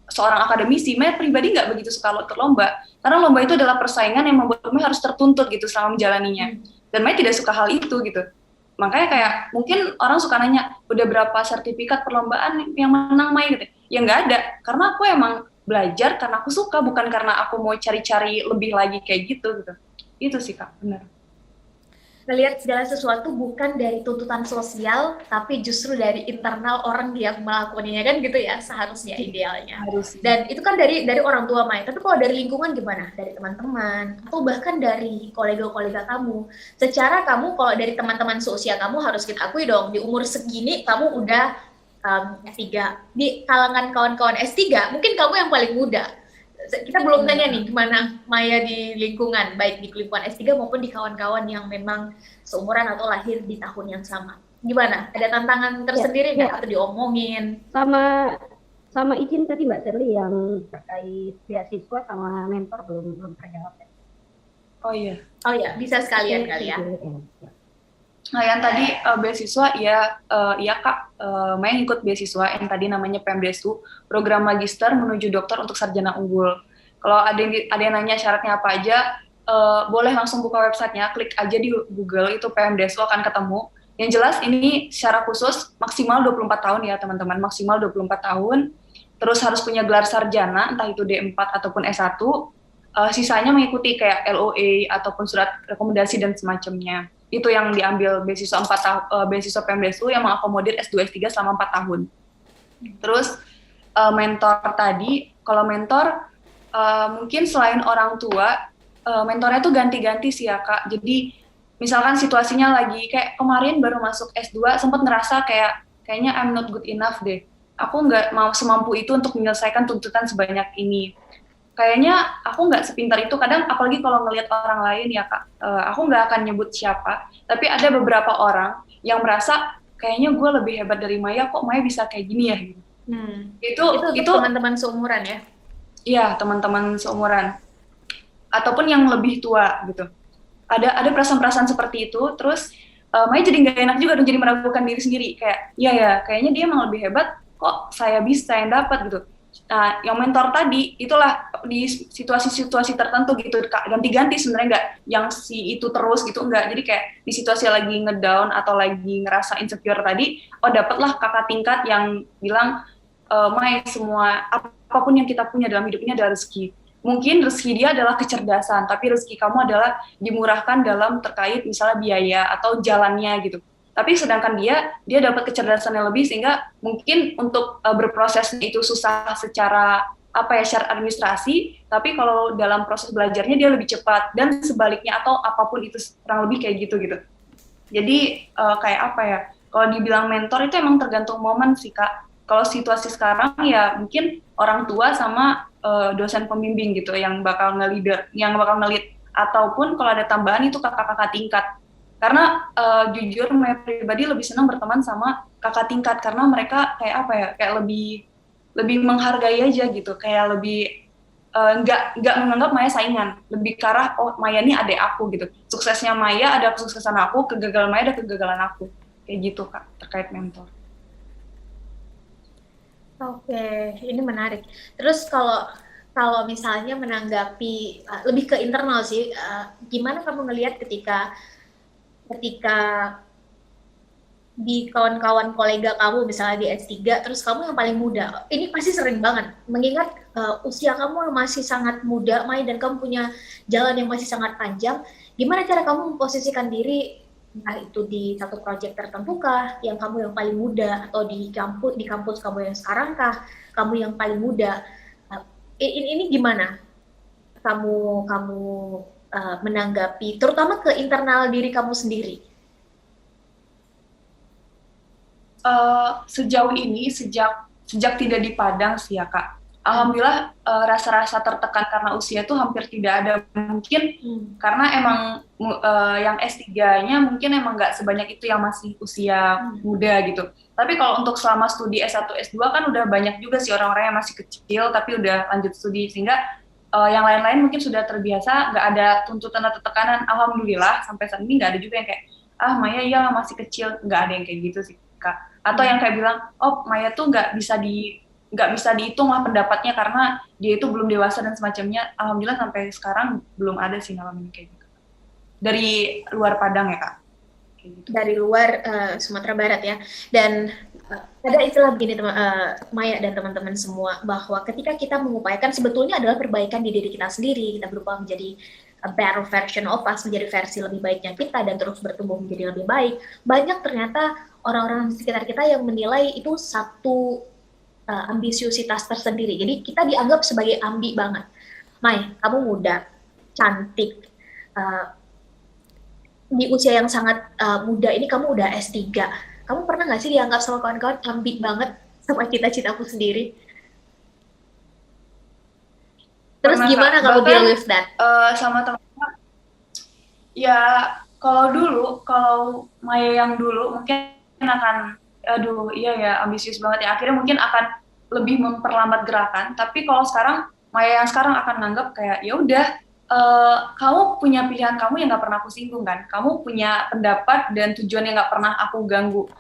seorang akademisi, Mai pribadi nggak begitu suka ikut lomba, karena lomba itu adalah persaingan yang membuat Mai harus tertuntut gitu selama menjalaninya. Dan Mai tidak suka hal itu gitu. Makanya kayak mungkin orang suka nanya, udah berapa sertifikat perlombaan yang menang Mai gitu. Ya nggak ada, karena aku emang belajar karena aku suka, bukan karena aku mau cari-cari lebih lagi kayak gitu. Itu sih Kak, benar. Melihat segala sesuatu bukan dari tuntutan sosial, tapi justru dari internal orang yang melakukannya kan gitu ya, seharusnya idealnya. Dan itu kan dari orang tua Mai. Tapi kalau dari lingkungan gimana? Dari teman-teman atau bahkan dari kolega-kolega kamu. Secara kamu kalau dari teman-teman seusia kamu harus kita akui dong, di umur segini kamu udah S3. Di kalangan kawan-kawan S3 mungkin kamu yang paling muda. kita belum tanya nih gimana Maya di lingkungan, baik di lingkungan S3 maupun di kawan-kawan yang memang seumuran atau lahir di tahun yang sama. Gimana? Ada tantangan tersendiri nggak atau diomongin? Sama izin tadi Mbak Shirley yang terkait beasiswa sama mentor belum terjawab. Oh iya. Oh ya, bisa sekalian kali ya. Nah, yang tadi beasiswa ya Kak, Maya ikut beasiswa yang tadi namanya PMDSU, program magister menuju dokter untuk sarjana unggul. Kalau ada yang nanya syaratnya apa aja, boleh langsung buka websitenya, klik aja di Google itu PMDSU akan ketemu. Yang jelas ini secara khusus maksimal 24 tahun ya teman-teman, maksimal 24 tahun. Terus harus punya gelar sarjana, entah itu D4 ataupun S1. Sisanya mengikuti kayak LOA ataupun surat rekomendasi dan semacamnya. Itu yang diambil beasiswa beasiswa PMDSU yang mengakomodir S2 S3 selama 4 tahun. Terus mentor tadi, kalau mentor mungkin selain orang tua, mentornya tuh ganti-ganti sih ya Kak. Jadi misalkan situasinya lagi kayak kemarin baru masuk S2 sempat ngerasa kayaknya I'm not good enough deh. Aku nggak mau semampu itu untuk menyelesaikan tuntutan sebanyak ini. Kayaknya aku nggak sepintar itu, kadang apalagi kalau ngelihat orang lain ya Kak, aku nggak akan nyebut siapa, tapi ada beberapa orang yang merasa kayaknya gue lebih hebat dari Maya, kok Maya bisa kayak gini ya gitu. Itu teman-teman seumuran ya? Iya, teman-teman seumuran ataupun yang lebih tua gitu. Ada perasaan-perasaan seperti itu, terus Maya jadi nggak enak juga dong, jadi meragukan diri sendiri kayak ya kayaknya dia emang lebih hebat, kok saya bisa yang dapat gitu. Nah, yang mentor tadi itulah di situasi-situasi tertentu gitu Kak, ganti-ganti sebenarnya, nggak yang si itu terus gitu, enggak. Jadi kayak di situasi lagi ngedown atau lagi ngerasa insecure tadi, dapatlah kakak tingkat yang bilang, Mai, semua apapun yang kita punya dalam hidup ini adalah rezeki. Mungkin rezeki dia adalah kecerdasan, tapi rezeki kamu adalah dimurahkan dalam terkait misalnya biaya atau jalannya gitu. Tapi sedangkan dia dapat kecerdasan yang lebih, sehingga mungkin untuk berprosesnya itu susah secara syarat administrasi, tapi kalau dalam proses belajarnya dia lebih cepat, dan sebaliknya atau apapun itu kurang lebih kayak gitu. Jadi kalau dibilang mentor itu emang tergantung momen sih Kak. Kalau situasi sekarang ya mungkin orang tua sama dosen pembimbing gitu yang bakal nge-leader, yang bakal nge-lead, ataupun kalau ada tambahan itu kakak-kakak tingkat. Karena jujur Maya pribadi lebih senang berteman sama kakak tingkat, karena mereka kayak lebih menghargai aja gitu, kayak lebih nggak menganggap Maya saingan, lebih ke arah Maya ini adik aku gitu, suksesnya Maya ada kesuksesan aku, kegagalan Maya ada kegagalan aku, kayak gitu Kak terkait mentor. Oke, ini menarik. Terus kalau misalnya menanggapi lebih ke internal sih, gimana kamu ngelihat ketika di kawan-kawan kolega kamu misalnya di S3, terus kamu yang paling muda, ini pasti sering banget, mengingat usia kamu masih sangat muda, Mai, dan kamu punya jalan yang masih sangat panjang, gimana cara kamu memposisikan diri, entah itu di satu proyek tertentu kah, yang kamu yang paling muda, atau di kampus kamu yang sekarang kah, kamu yang paling muda, ini gimana kamu menanggapi, terutama ke internal diri kamu sendiri? Sejauh ini sejak tidak di Padang sih ya Kak, alhamdulillah rasa-rasa tertekan karena usia itu hampir tidak ada. Mungkin karena emang yang S3-nya mungkin emang nggak sebanyak itu yang masih usia muda gitu. Tapi kalau untuk selama studi S1, S2 kan udah banyak juga sih orang-orang yang masih kecil tapi udah lanjut studi, sehingga yang lain-lain mungkin sudah terbiasa, nggak ada tuntutan atau tekanan. Alhamdulillah sampai saat ini nggak ada juga yang kayak Maya ya masih kecil, nggak ada yang kayak gitu sih Kak. Atau yang kayak bilang Maya tuh nggak bisa dihitung lah pendapatnya karena dia itu belum dewasa dan semacamnya. Alhamdulillah sampai sekarang belum ada sih ngalamin kayak gitu dari luar Padang ya Kak. Kayak gitu. Dari luar Sumatera Barat ya. Dan ada istilah begini Maya dan teman-teman semua, bahwa ketika kita mengupayakan, sebetulnya adalah perbaikan di diri kita sendiri, kita berubah menjadi a better version of us, menjadi versi lebih baiknya kita dan terus bertumbuh menjadi lebih baik. Banyak ternyata orang-orang di sekitar kita yang menilai itu satu ambisiusitas tersendiri. Jadi kita dianggap sebagai ambi banget. Mai, kamu muda, cantik, di usia yang sangat muda ini kamu udah S3. Kamu pernah nggak sih dianggap sama kawan-kawan ambi banget sama cita-citaku sendiri? Terus Pernah, gimana Kak. kalau Bahkan deal with that? sama teman-teman, ya kalau Maya yang dulu mungkin akan, aduh iya ya ambisius banget ya. Akhirnya mungkin akan lebih memperlambat gerakan. Tapi kalau sekarang Maya yang sekarang akan nganggap kayak ya udah, kamu punya pilihan kamu yang nggak pernah aku singgung kan. Kamu punya pendapat dan tujuan yang nggak pernah aku ganggu.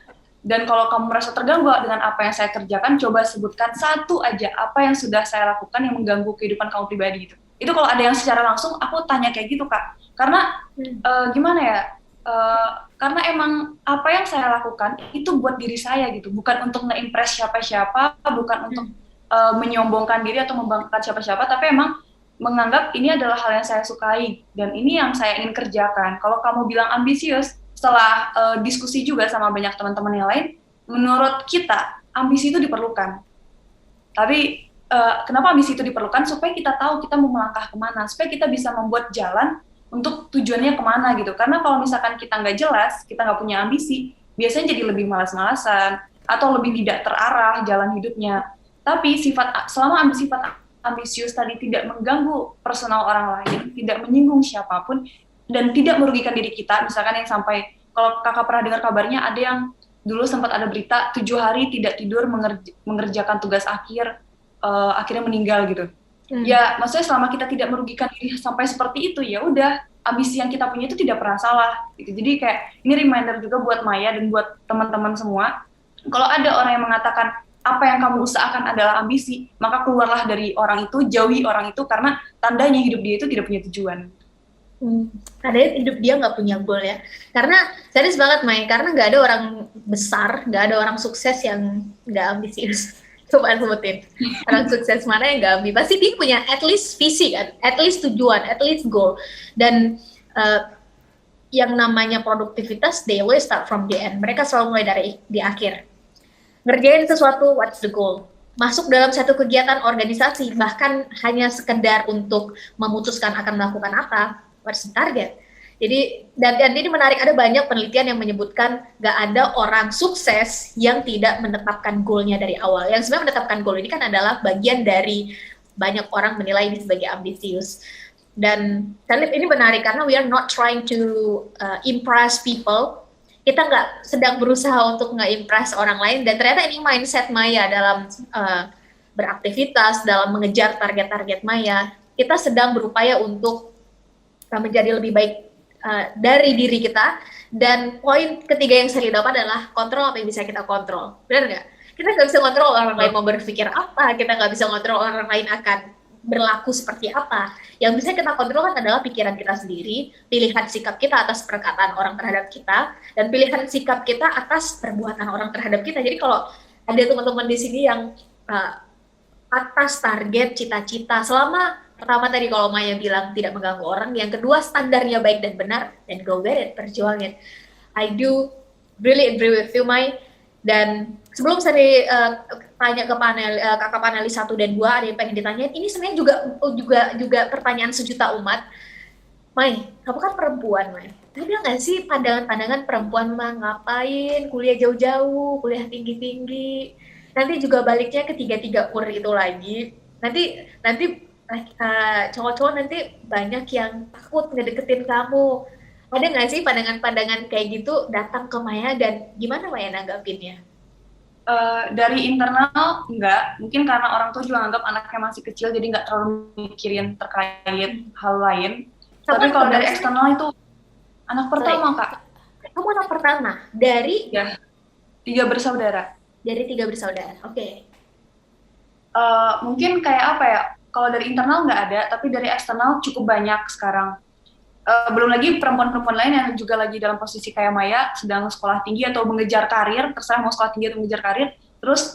Dan kalau kamu merasa terganggu dengan apa yang saya kerjakan, coba sebutkan satu aja apa yang sudah saya lakukan yang mengganggu kehidupan kamu pribadi gitu. Itu kalau ada yang secara langsung, aku tanya kayak gitu, Kak. Karena gimana ya? Karena emang apa yang saya lakukan itu buat diri saya gitu, bukan untuk nge-impress siapa-siapa, bukan untuk menyombongkan diri atau membanggakan siapa-siapa, tapi emang menganggap ini adalah hal yang saya sukai dan ini yang saya ingin kerjakan. Kalau kamu bilang ambisius, setelah diskusi juga sama banyak teman-teman yang lain, menurut kita ambisi itu diperlukan. Tapi kenapa ambisi itu diperlukan? Supaya kita tahu kita mau melangkah kemana, supaya kita bisa membuat jalan untuk tujuannya kemana gitu. Karena kalau misalkan kita nggak jelas, kita nggak punya ambisi, biasanya jadi lebih malas-malasan atau lebih tidak terarah jalan hidupnya. Tapi selama sifat ambisius tadi tidak mengganggu personal orang lain, tidak menyinggung siapapun, dan tidak merugikan diri kita, misalkan yang sampai, kalau kakak pernah dengar kabarnya, ada yang dulu sempat ada berita 7 hari tidak tidur mengerjakan tugas akhir, akhirnya meninggal gitu. Ya, maksudnya selama kita tidak merugikan diri sampai seperti itu, ya udah, ambisi yang kita punya itu tidak pernah salah. Gitu. Jadi kayak ini reminder juga buat Maya dan buat teman-teman semua, kalau ada orang yang mengatakan apa yang kamu usahakan adalah ambisi, maka keluarlah dari orang itu, jauhi orang itu, karena tandanya hidup dia itu tidak punya tujuan. Kadang hidup dia nggak punya goal ya. Karena serius banget Mai, karena nggak ada orang besar, nggak ada orang sukses yang nggak ambisius. Coba sebutin orang sukses mana yang nggak ambisius. Pasti dia punya at least visi kan, at least tujuan, at least goal. Dan yang namanya produktivitas, they always start from the end. Mereka selalu mulai dari di akhir. Ngerjain sesuatu, what's the goal? Masuk dalam satu kegiatan organisasi, bahkan hanya sekedar untuk memutuskan akan melakukan apa, what's the target? Jadi, dan ini menarik, ada banyak penelitian yang menyebutkan gak ada orang sukses yang tidak menetapkan goalnya dari awal. Yang sebenarnya menetapkan goal ini kan adalah bagian dari banyak orang menilai ini sebagai ambisius. Dan saya lihat ini menarik karena we are not trying to impress people. Kita nggak sedang berusaha untuk nge-impress orang lain, dan ternyata ini mindset Maya dalam beraktivitas, dalam mengejar target-target Maya. Kita sedang berupaya untuk menjadi lebih baik dari diri kita, dan poin ketiga yang saya dapat adalah kontrol apa yang bisa kita kontrol. Benar nggak? Kita nggak bisa kontrol orang lain mau berpikir apa, kita nggak bisa kontrol orang lain akan berlaku seperti apa. Yang bisa kita kontrol kan adalah pikiran kita sendiri, pilihan sikap kita atas perkataan orang terhadap kita, dan pilihan sikap kita atas perbuatan orang terhadap kita. Jadi kalau ada teman-teman di sini yang atas target, cita-cita, selama pertama tadi kalau Maya bilang tidak mengganggu orang, yang kedua standarnya baik dan benar, dan go get it, perjuangin. I do really agree with you, Mai. Dan sebelum saya tanya ke kakak panelis 1 dan 2, ada yang pengen ditanyain. Ini sebenarnya juga pertanyaan sejuta umat. Mai, kamu kan perempuan, Mai. Ada nggak sih pandangan-pandangan perempuan mah ngapain kuliah jauh-jauh, kuliah tinggi-tinggi, nanti juga baliknya ke 3 kur itu lagi. Nanti cowok-cowok nanti banyak yang takut ngedeketin kamu. Ada nggak sih pandangan-pandangan kayak gitu datang ke Maya, dan gimana Maya nanggapinnya? Dari internal enggak, mungkin karena orang tua juga anggap anaknya masih kecil, jadi nggak terlalu mikirin terkait hal lain. Tapi kalau dari eksternal itu anak pertama, Kak. Kamu anak pertama dari? Ya, 3 bersaudara. Dari 3 bersaudara, oke. Mungkin kayak apa ya? Kalau dari internal nggak ada, tapi dari eksternal cukup banyak sekarang. Belum lagi perempuan-perempuan lain yang juga lagi dalam posisi kayak Maya, sedang sekolah tinggi atau mengejar karir, terserah mau sekolah tinggi atau mengejar karir, terus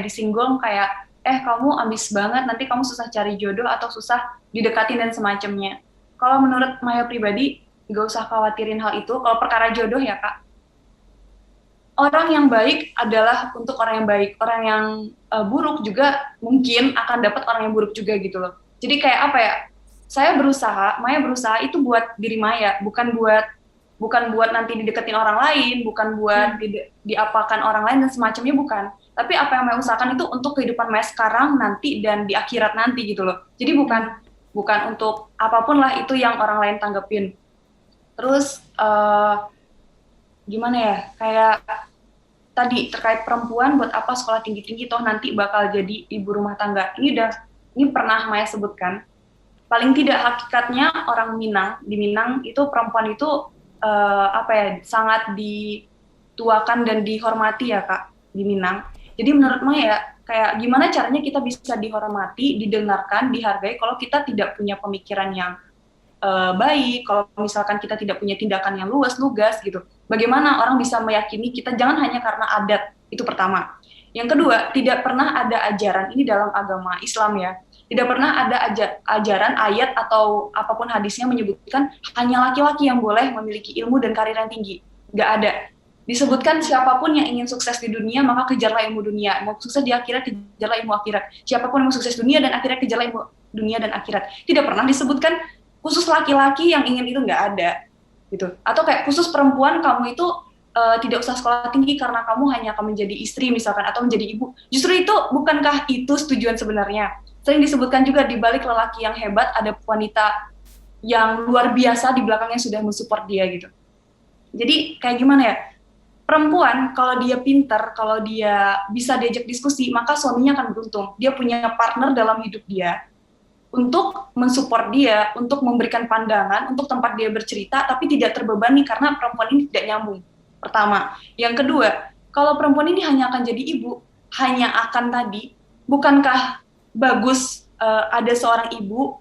disinggung kayak, kamu ambis banget, nanti kamu susah cari jodoh atau susah didekatin dan semacamnya. Kalau menurut Maya pribadi, nggak usah khawatirin hal itu. Kalau perkara jodoh ya Kak, orang yang baik adalah untuk orang yang baik, orang yang buruk juga mungkin akan dapat orang yang buruk juga gitu loh. Jadi kayak apa ya? Maya berusaha itu buat diri Maya, bukan buat bukan buat nanti dideketin orang lain, bukan buat diapakan orang lain dan semacamnya, bukan. Tapi apa yang Maya usahakan itu untuk kehidupan Maya sekarang, nanti, dan di akhirat nanti gitu loh. Jadi bukan untuk apapun lah itu yang orang lain tanggepin. Terus gimana ya, kayak tadi terkait perempuan buat apa sekolah tinggi-tinggi toh nanti bakal jadi ibu rumah tangga. Ini pernah Maya sebutkan. Paling tidak hakikatnya orang Minang, di Minang itu perempuan itu sangat dituakan dan dihormati ya Kak di Minang. Jadi menurut Maya kayak gimana caranya kita bisa dihormati, didengarkan, dihargai kalau kita tidak punya pemikiran yang baik, kalau misalkan kita tidak punya tindakan yang lugas gitu. Bagaimana orang bisa meyakini kita, jangan hanya karena adat, itu pertama. Yang kedua, tidak pernah ada ajaran ini dalam agama Islam ya. Tidak pernah ada ajaran, ayat, atau apapun hadisnya menyebutkan hanya laki-laki yang boleh memiliki ilmu dan karir yang tinggi. Nggak ada. Disebutkan siapapun yang ingin sukses di dunia, maka kejarlah ilmu dunia. Mau sukses di akhirat, kejarlah ilmu akhirat. Siapapun yang mau sukses dunia dan akhirat, kejarlah ilmu dunia dan akhirat. Tidak pernah disebutkan khusus laki-laki yang ingin itu, nggak ada. Gitu. Atau kayak khusus perempuan, kamu itu tidak usah sekolah tinggi karena kamu hanya akan menjadi istri misalkan, atau menjadi ibu. Justru itu, bukankah itu tujuan sebenarnya? Sering disebutkan juga di balik lelaki yang hebat ada wanita yang luar biasa di belakangnya sudah mensupport dia gitu. Jadi kayak gimana ya? Perempuan kalau dia pintar, kalau dia bisa diajak diskusi, maka suaminya akan beruntung. Dia punya partner dalam hidup dia untuk mensupport dia, untuk memberikan pandangan, untuk tempat dia bercerita, tapi tidak terbebani karena perempuan ini tidak nyambung. Pertama. Yang kedua, kalau perempuan ini hanya akan jadi ibu, hanya akan tadi, bukankah bagus ada seorang ibu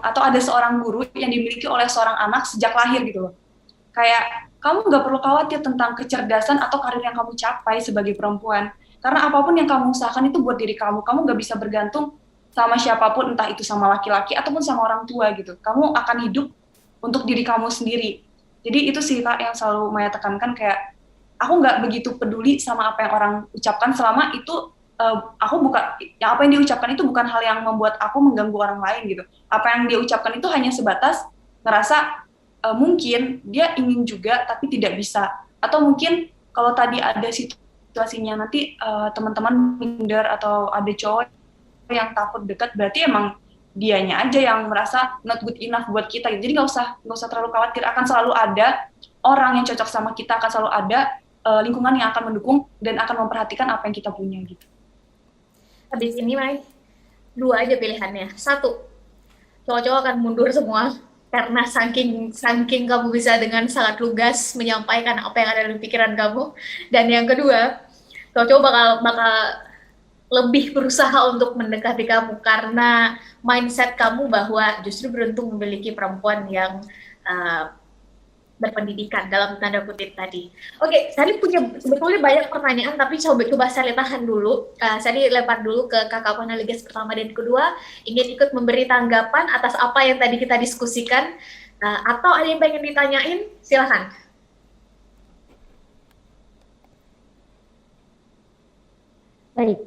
atau ada seorang guru yang dimiliki oleh seorang anak sejak lahir gitu loh. Kayak kamu nggak perlu khawatir tentang kecerdasan atau karir yang kamu capai sebagai perempuan, karena apapun yang kamu usahakan itu buat diri kamu nggak bisa bergantung sama siapapun, entah itu sama laki-laki ataupun sama orang tua gitu. Kamu akan hidup untuk diri kamu sendiri. Jadi itu sih Kak yang selalu Maya tekankan, kayak aku nggak begitu peduli sama apa yang orang ucapkan selama itu apa yang dia ucapkan itu bukan hal yang membuat aku mengganggu orang lain gitu. Apa yang dia ucapkan itu hanya sebatas ngerasa mungkin dia ingin juga tapi tidak bisa, atau mungkin kalau tadi ada situasinya nanti teman-teman minder atau ada cowok yang takut dekat, berarti emang dianya aja yang merasa not good enough buat kita. Jadi nggak usah terlalu khawatir, akan selalu ada orang yang cocok sama kita, akan selalu ada lingkungan yang akan mendukung dan akan memperhatikan apa yang kita punya gitu. Habis ini Mai, 2 aja pilihannya. 1, cowok-cowok akan mundur semua karena saking kamu bisa dengan sangat lugas menyampaikan apa yang ada dalam pikiran kamu. Dan yang kedua, cowok-cowok bakal lebih berusaha untuk mendekati kamu karena mindset kamu bahwa justru beruntung memiliki perempuan yang berpendidikan dalam tanda kutip tadi. Oke, saya punya sebetulnya banyak pertanyaan, tapi coba saya tahan dulu. Saya lempar dulu ke kakak panelis pertama dan kedua, ingin ikut memberi tanggapan atas apa yang tadi kita diskusikan, atau ada yang pengen ditanyain, silahkan. Baik,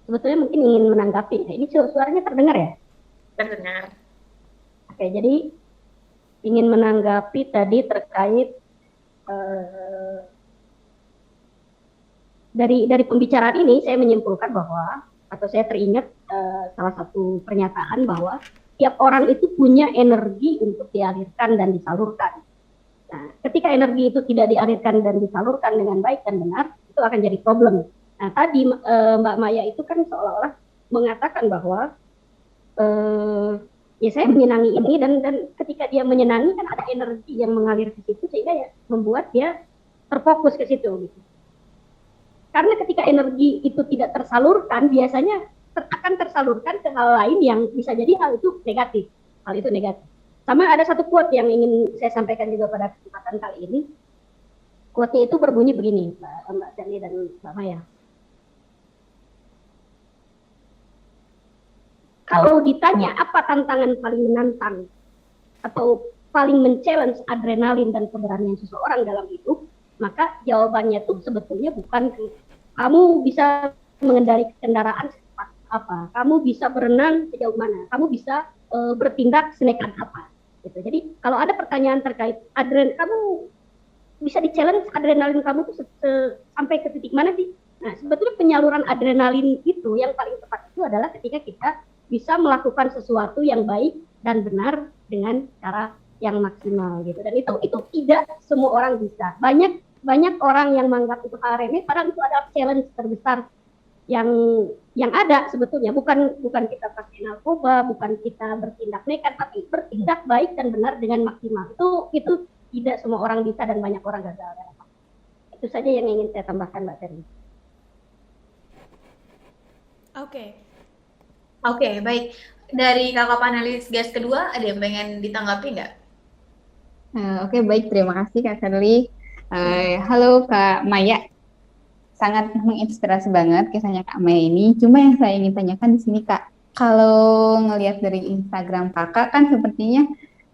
sebetulnya mungkin ingin menanggapi. Ini suaranya terdengar ya? Terdengar. Oke, jadi ingin menanggapi tadi terkait dari pembicaraan ini, saya menyimpulkan bahwa, atau saya teringat salah satu pernyataan bahwa tiap orang itu punya energi untuk dialirkan dan disalurkan. Nah, ketika energi itu tidak dialirkan dan disalurkan dengan baik dan benar, itu akan jadi problem. Nah, tadi Mbak Maya itu kan seolah-olah mengatakan bahwa ya saya menyenangi ini, dan ketika dia menyenangi kan ada energi yang mengalir ke situ sehingga ya membuat dia terfokus ke situ gitu. Karena ketika energi itu tidak tersalurkan, biasanya akan tersalurkan ke hal lain yang bisa jadi hal itu negatif. Sama ada satu quote yang ingin saya sampaikan juga pada kesempatan kali ini. Quote-nya itu berbunyi begini, Mbak Sally dan Mbak Maya. Kalau ditanya apa tantangan paling menantang atau paling men-challenge adrenalin dan keberanian seseorang dalam hidup, maka jawabannya itu sebetulnya bukan kamu bisa mengendarai kendaraan secepat apa, kamu bisa berenang sejauh mana, kamu bisa bertindak senekat apa. gitu. Jadi kalau ada pertanyaan terkait kamu bisa di-challenge adrenalin kamu tuh sampai ke titik mana sih? Nah, sebetulnya penyaluran adrenalin itu yang paling tepat itu adalah ketika kita bisa melakukan sesuatu yang baik dan benar dengan cara yang maksimal gitu. Dan itu tidak semua orang bisa. Banyak orang yang menganggap itu hal remeh, padahal itu adalah challenge terbesar yang ada sebetulnya. Bukan kita pakai narkoba, bukan kita bertindak nekat, tapi bertindak baik dan benar dengan maksimal. Itu tidak semua orang bisa dan banyak orang gagal. Itu saja yang ingin saya tambahkan, Mbak Terry. Oke, baik. Dari kakak panelis guest kedua, ada yang pengen ditanggapi nggak? Oke, baik. Terima kasih Kak Shirley. Halo Kak Maya. Sangat menginspirasi banget kisahnya Kak Maya ini. Cuma yang saya ingin tanyakan di sini Kak, kalau ngelihat dari Instagram Kakak kan sepertinya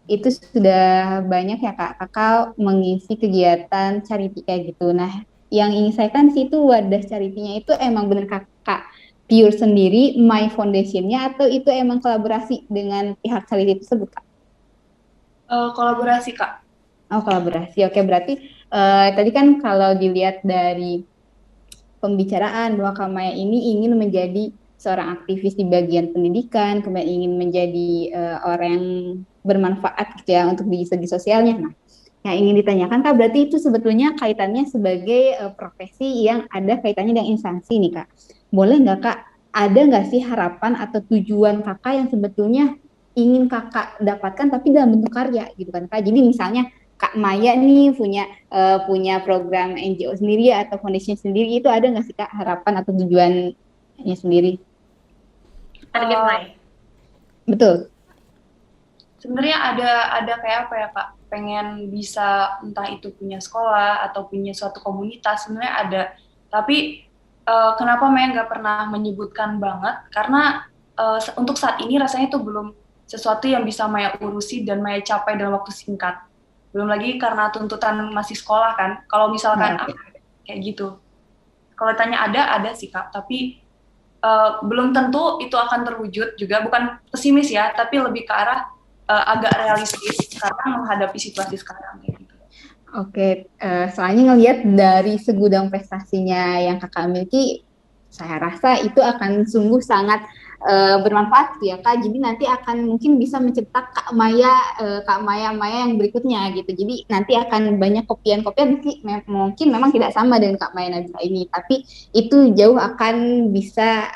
itu sudah banyak ya Kakak mengisi kegiatan charity kayak gitu. Nah, yang ingin saya kan sih itu wadah charity-nya itu emang bener Kakak pure sendiri, My Foundation-nya, atau itu emang kolaborasi dengan pihak charity tersebut Kak? Kolaborasi Kak. Oh, kolaborasi. Oke, berarti tadi kan kalau dilihat dari pembicaraan bahwa Kak Maya ini ingin menjadi seorang aktivis di bagian pendidikan, kemudian ingin menjadi orang yang bermanfaat gitu ya untuk di segi sosialnya. Nah, yang ingin ditanyakan Kak, berarti itu sebetulnya kaitannya sebagai profesi yang ada kaitannya dengan instansi nih Kak. Boleh nggak Kak, ada nggak sih harapan atau tujuan Kakak yang sebetulnya ingin Kakak dapatkan tapi dalam bentuk karya gitu kan Kak? Jadi misalnya Kak Maya nih punya program NGO sendiri atau foundation sendiri, itu ada nggak sih Kak harapan atau tujuannya sendiri? Target Maya. Betul. Sebenarnya ada kayak apa ya Kak? Pengen bisa entah itu punya sekolah atau punya suatu komunitas, sebenarnya ada. Tapi kenapa Maya nggak pernah menyebutkan banget? Karena untuk saat ini rasanya itu belum sesuatu yang bisa Maya urusi dan Maya capai dalam waktu singkat. Belum lagi karena tuntutan masih sekolah kan. Kalau misalkan kayak gitu. Kalau tanya ada sih Kak. Tapi belum tentu itu akan terwujud juga. Bukan pesimis ya, tapi lebih ke arah agak realistis karena menghadapi situasi sekarang kayak gitu. Oke, soalnya ngelihat dari segudang prestasinya yang Kakak miliki, saya rasa itu akan sungguh sangat bermanfaat ya Kak. Jadi nanti akan mungkin bisa mencetak Kak Maya yang berikutnya gitu. Jadi nanti akan banyak kopian-kopian, mungkin memang tidak sama dengan Kak Maya Nabila ini, tapi itu jauh akan bisa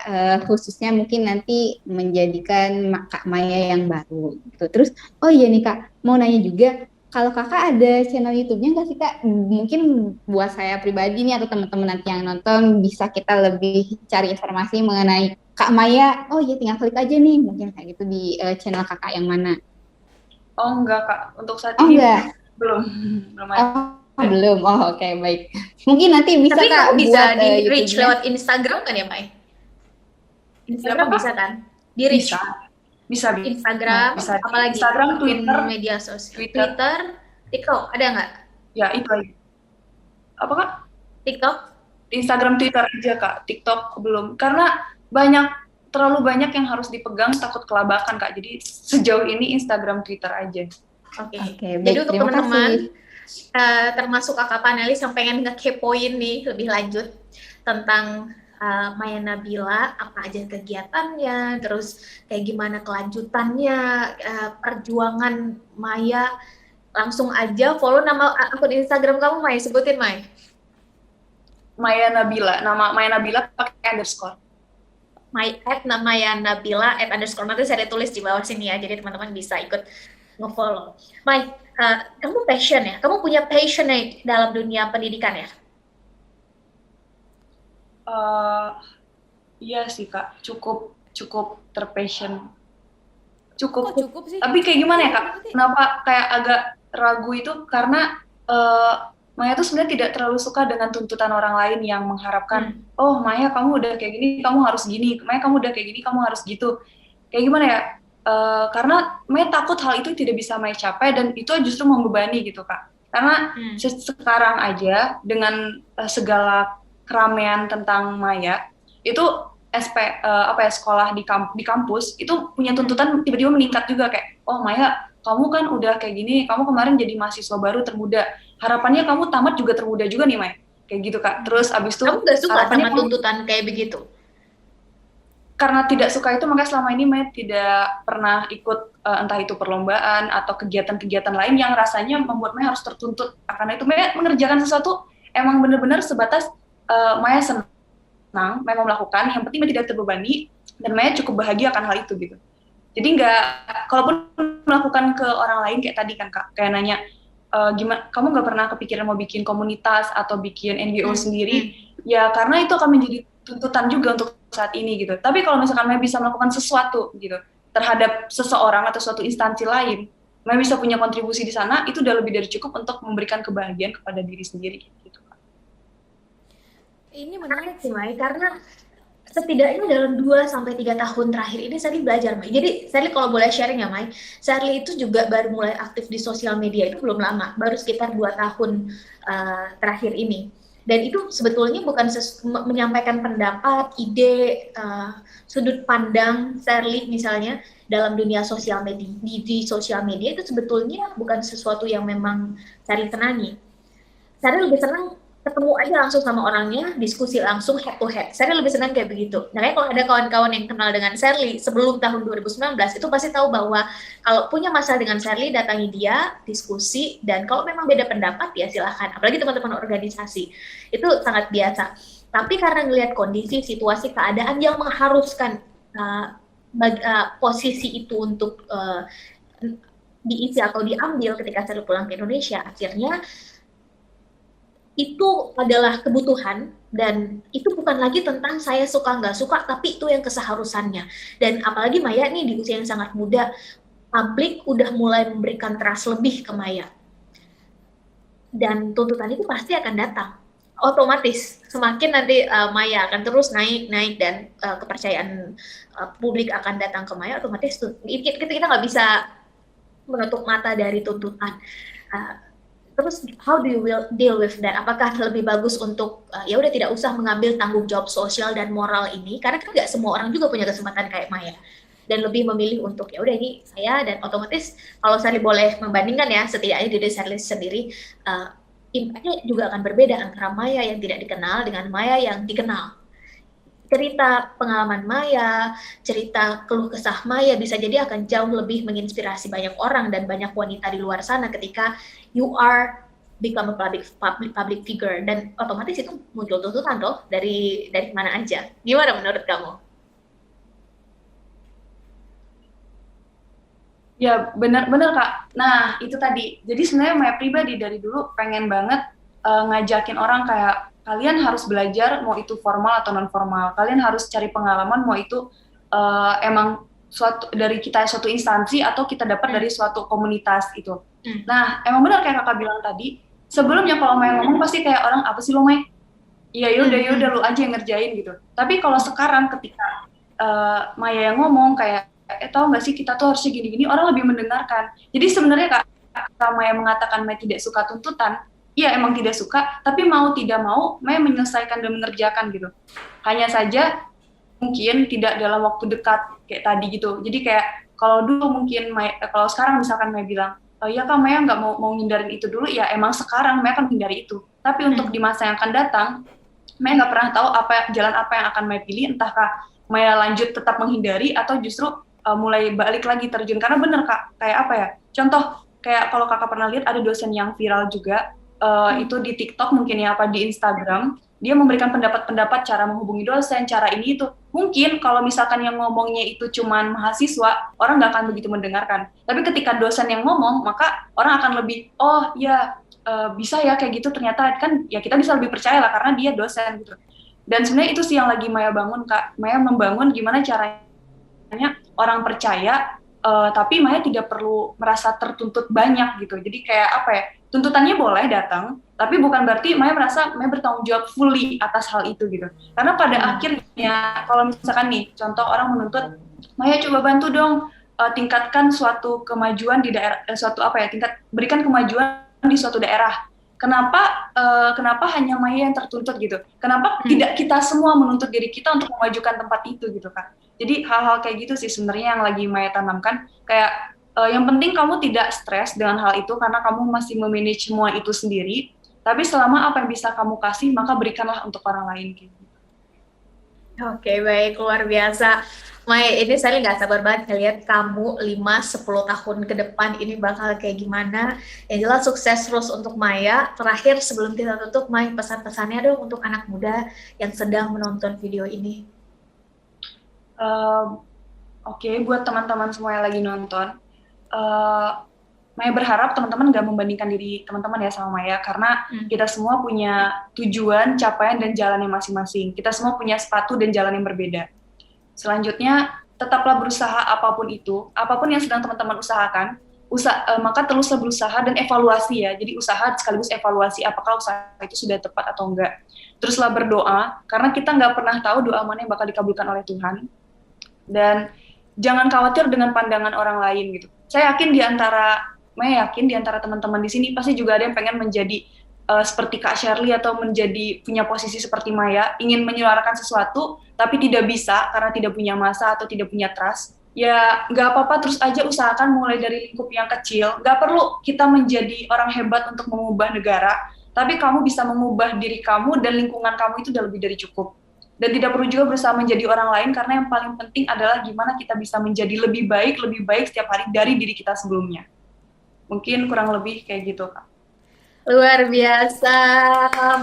khususnya mungkin nanti menjadikan Kak Maya yang baru gitu. Terus oh iya nih Kak, mau nanya juga, kalau Kakak ada channel YouTube-nya nggak sih Kak? Mungkin buat saya pribadi nih atau teman-teman nanti yang nonton bisa kita lebih cari informasi mengenai Kak Maya. Oh iya, tinggal klik aja nih, mungkin kayak gitu di channel Kakak yang mana? Oh enggak Kak, untuk saat Oh ini enggak. belum ada. Oh belum. Oh oke, baik. Mungkin nanti bisa Tapi Kak kamu bisa buat di reach YouTube-nya. lewat Instagram kan ya, Mai? Instagram bisa kan? Di reach. Bisa. Instagram, bisa. apalagi? Instagram, Twitter, media sosial. Twitter, TikTok, ada nggak? Ya itu aja. Apa Kak? TikTok? Instagram, Twitter aja Kak. TikTok belum. Karena terlalu banyak yang harus dipegang, takut kelabakan Kak. Jadi sejauh ini Instagram, Twitter aja. Oke. Jadi untuk teman-teman, termasuk kakak panelis yang pengen ngekepoin nih lebih lanjut tentang Maya Nabila, apa aja kegiatannya, terus kayak gimana kelanjutannya, perjuangan Maya, langsung aja follow nama akun Instagram kamu, Maya. Sebutin, Maya. Maya Nabila. Nama Maya Nabila pakai underscore. Maya Nabila @_. Nanti saya tulis di bawah sini ya, jadi teman-teman bisa ikut nge-follow. Maya, kamu passion ya? Kamu punya passion dalam dunia pendidikan ya? Iya sih Kak, cukup terpassion. Cukup sih? Tapi kayak gimana ya Kak? Kenapa kayak agak ragu itu karena Maya tuh sebenarnya tidak terlalu suka dengan tuntutan orang lain yang mengharapkan, oh Maya kamu udah kayak gini, kamu harus gini. Maya kamu udah kayak gini, kamu harus gitu. Kayak gimana ya? Karena Maya takut hal itu tidak bisa Maya capai dan itu justru membebani gitu Kak. Karena sekarang aja dengan segala keramaian tentang Maya itu sekolah di kampus itu punya tuntutan tiba-tiba meningkat juga kayak, oh Maya kamu kan udah kayak gini, kamu kemarin jadi mahasiswa baru termuda, harapannya kamu tamat juga termuda juga nih Mai, kayak gitu Kak. Terus abis itu Kamu gak suka harapannya sama tuntutan kayak begitu? karena tidak suka itu makanya selama ini Mai tidak pernah ikut entah itu perlombaan atau kegiatan-kegiatan lain yang rasanya membuat Mai harus tertuntut. Karena itu Mai mengerjakan sesuatu emang benar-benar sebatas Mai senang, Mai mau melakukan, yang penting Mai tidak terbebani dan Mai cukup bahagia akan hal itu gitu. Jadi nggak, kalaupun melakukan ke orang lain kayak tadi kan Kak, kayak nanya gimana, kamu nggak pernah kepikiran mau bikin komunitas atau bikin NGO sendiri, ya karena itu akan menjadi tuntutan juga untuk saat ini gitu. Tapi kalau misalkan Maya bisa melakukan sesuatu gitu terhadap seseorang atau suatu instansi lain, Maya bisa punya kontribusi di sana, itu udah lebih dari cukup untuk memberikan kebahagiaan kepada diri sendiri gitu. Ini menarik sih Mai, karena setidaknya dalam 2-3 tahun terakhir ini Sally belajar Mai. Jadi Sally kalau boleh sharing ya Mai, Sally itu juga baru mulai aktif di sosial media itu belum lama, baru sekitar 2 tahun terakhir ini. Dan itu sebetulnya bukan menyampaikan pendapat, ide, sudut pandang Sally misalnya dalam dunia sosial media, di sosial media itu sebetulnya bukan sesuatu yang memang Sally senangi. Sally lebih senang ketemu aja langsung sama orangnya, diskusi langsung head to head. Sally lebih senang kayak begitu. Makanya kalau ada kawan-kawan yang kenal dengan Sally sebelum tahun 2019, itu pasti tahu bahwa kalau punya masalah dengan Sally, datangi dia, diskusi, dan kalau memang beda pendapat, ya silahkan. Apalagi teman-teman organisasi. Itu sangat biasa. Tapi karena ngelihat kondisi, situasi, keadaan yang mengharuskan posisi itu untuk diisi atau diambil ketika Sally pulang ke Indonesia, akhirnya itu adalah kebutuhan dan itu bukan lagi tentang saya suka nggak suka, tapi itu yang keseharusannya. Dan apalagi Maya nih di usia yang sangat muda, publik udah mulai memberikan trust lebih ke Maya. Dan tuntutan itu pasti akan datang. Otomatis semakin nanti Maya akan terus naik dan kepercayaan publik akan datang ke Maya, otomatis kita nggak bisa menutup mata dari tuntutan. Terus how do you deal with that? Apakah lebih bagus untuk ya udah tidak usah mengambil tanggung jawab sosial dan moral ini, karena kan nggak semua orang juga punya kesempatan kayak Maya, dan lebih memilih untuk ya udah ini saya, dan otomatis kalau Sally boleh membandingkan ya, setidaknya diri Sally sendiri impactnya juga akan berbeda antara Maya yang tidak dikenal dengan Maya yang dikenal. Cerita pengalaman Maya, cerita keluh kesah Maya bisa jadi akan jauh lebih menginspirasi banyak orang dan banyak wanita di luar sana ketika you are become a public figure, dan otomatis itu muncul tuntutan toh dari mana aja. Gimana menurut kamu? Ya benar Kak. Nah itu tadi. Jadi sebenarnya Maya pribadi dari dulu pengen banget ngajakin orang kayak kalian harus belajar, mau itu formal atau non formal. Kalian harus cari pengalaman, mau itu emang dari kita suatu instansi atau kita dapat dari suatu komunitas itu. Nah emang benar kayak kakak bilang tadi. Sebelumnya kalau Maya ngomong pasti kayak orang apa sih lo Maya? Iya yaudah lu aja yang ngerjain gitu. Tapi kalau sekarang ketika Maya yang ngomong kayak tahu nggak sih kita tuh harusnya gini-gini, orang lebih mendengarkan. Jadi sebenarnya kak Maya mengatakan Maya tidak suka tuntutan, iya emang tidak suka, tapi mau tidak mau Maya menyelesaikan dan mengerjakan gitu. Hanya saja mungkin tidak dalam waktu dekat kayak tadi gitu. Jadi kayak kalau dulu mungkin kalau sekarang misalkan Maya bilang, ya Kak Maya nggak mau ngindarin itu dulu, ya emang sekarang Maya akan hindari itu. Tapi untuk di masa yang akan datang, Maya nggak pernah tahu jalan apa yang akan Maya pilih, entahkah Maya lanjut tetap menghindari atau justru mulai balik lagi terjun. Karena bener Kak, kayak apa ya, contoh kayak kalau kakak pernah lihat ada dosen yang viral juga, itu di TikTok mungkin ya, apa di Instagram, dia memberikan pendapat-pendapat cara menghubungi dosen, cara ini itu. Mungkin kalau misalkan yang ngomongnya itu cuman mahasiswa, orang nggak akan begitu mendengarkan. Tapi ketika dosen yang ngomong, maka orang akan lebih, oh ya bisa ya kayak gitu, ternyata kan ya kita bisa lebih percaya lah karena dia dosen gitu. Dan sebenarnya itu sih yang lagi Maya bangun Kak. Maya membangun gimana caranya orang percaya, tapi Maya tidak perlu merasa tertuntut banyak gitu. Jadi kayak apa ya, tuntutannya boleh datang, tapi bukan berarti Maya merasa Maya bertanggung jawab fully atas hal itu gitu. Karena pada akhirnya kalau misalkan nih contoh orang menuntut, Maya coba bantu dong tingkatkan suatu kemajuan di daerah, berikan kemajuan di suatu daerah. Kenapa hanya Maya yang tertuntut gitu? Kenapa tidak kita semua menuntut diri kita untuk memajukan tempat itu gitu Kak? Jadi hal-hal kayak gitu sih sebenarnya yang lagi Maya tanamkan, kayak Yang penting kamu tidak stres dengan hal itu karena kamu masih memanage semua itu sendiri. Tapi selama apa yang bisa kamu kasih, maka berikanlah untuk orang lain. Gitu. Oke, baik, luar biasa. Mai, ini saya nggak sabar banget ngeliat kamu 5-10 tahun ke depan ini bakal kayak gimana. Yang jelas sukses terus untuk Maya. Terakhir sebelum kita tutup, Mai, pesan-pesannya dong untuk anak muda yang sedang menonton video ini. Oke, buat teman-teman semua yang lagi nonton, Maya berharap teman-teman nggak membandingkan diri teman-teman ya sama Maya, karena kita semua punya tujuan, capaian, dan jalannya masing-masing. Kita semua punya sepatu dan jalan yang berbeda. Selanjutnya, tetaplah berusaha apapun itu, apapun yang sedang teman-teman usahakan, maka teruslah berusaha dan evaluasi ya. Jadi usaha sekaligus evaluasi apakah usaha itu sudah tepat atau enggak. Teruslah berdoa, karena kita nggak pernah tahu doa mana yang bakal dikabulkan oleh Tuhan. Dan jangan khawatir dengan pandangan orang lain gitu. Saya yakin Maya yakin di antara teman-teman di sini pasti juga ada yang pengen menjadi seperti Kak Shirley atau punya posisi seperti Maya, ingin menyuarakan sesuatu tapi tidak bisa karena tidak punya masa atau tidak punya trust. Ya nggak apa-apa, terus aja usahakan mulai dari lingkup yang kecil. Nggak perlu kita menjadi orang hebat untuk mengubah negara, tapi kamu bisa mengubah diri kamu dan lingkungan kamu itu udah lebih dari cukup. Dan tidak perlu juga berusaha menjadi orang lain, karena yang paling penting adalah gimana kita bisa menjadi lebih baik setiap hari dari diri kita sebelumnya. Mungkin kurang lebih kayak gitu, Kak. Luar biasa,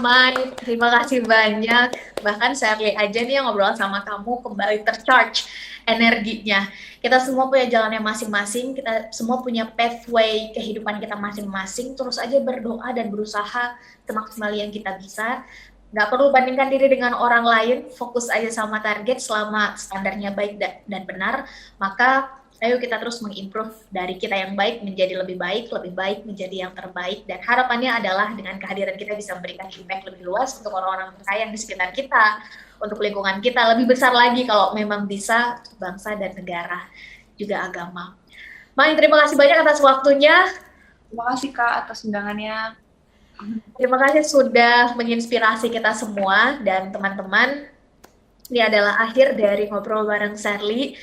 Mai. Terima kasih banyak. Bahkan Shirley aja nih yang ngobrol sama kamu kembali tercharge energinya. Kita semua punya jalannya masing-masing, kita semua punya pathway kehidupan kita masing-masing. Terus aja berdoa dan berusaha semaksimal yang kita bisa. Nggak perlu bandingkan diri dengan orang lain, fokus aja sama target. Selama standarnya baik dan benar, maka ayo kita terus mengimprove dari kita yang baik menjadi lebih baik menjadi yang terbaik. Dan harapannya adalah dengan kehadiran kita bisa memberikan impact lebih luas untuk orang-orang tersayang di sekitar kita, untuk lingkungan kita, lebih besar lagi kalau memang bisa bangsa dan negara, juga agama. Mai, terima kasih banyak atas waktunya. Terima kasih Kak atas undangannya. Terima kasih sudah menginspirasi kita semua dan teman-teman. Ini adalah akhir dari Ngobrol Bareng Shirley.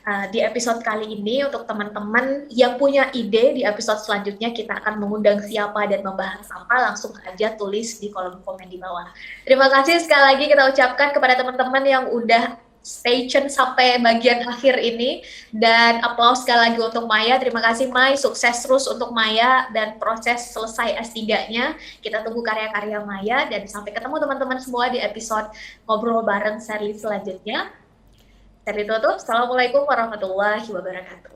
Di episode kali ini, untuk teman-teman yang punya ide, di episode selanjutnya kita akan mengundang siapa dan membahas apa, langsung aja tulis di kolom komen di bawah. Terima kasih sekali lagi kita ucapkan kepada teman-teman yang udah stay tune sampai bagian akhir ini, dan aplaus sekali lagi untuk Maya. Terima kasih Mai, sukses terus untuk Maya dan proses selesai S3-nya. Kita tunggu karya-karya Maya, dan sampai ketemu teman-teman semua di episode Ngobrol Bareng Shirley selanjutnya. Dari tutup, Assalamualaikum warahmatullahi wabarakatuh.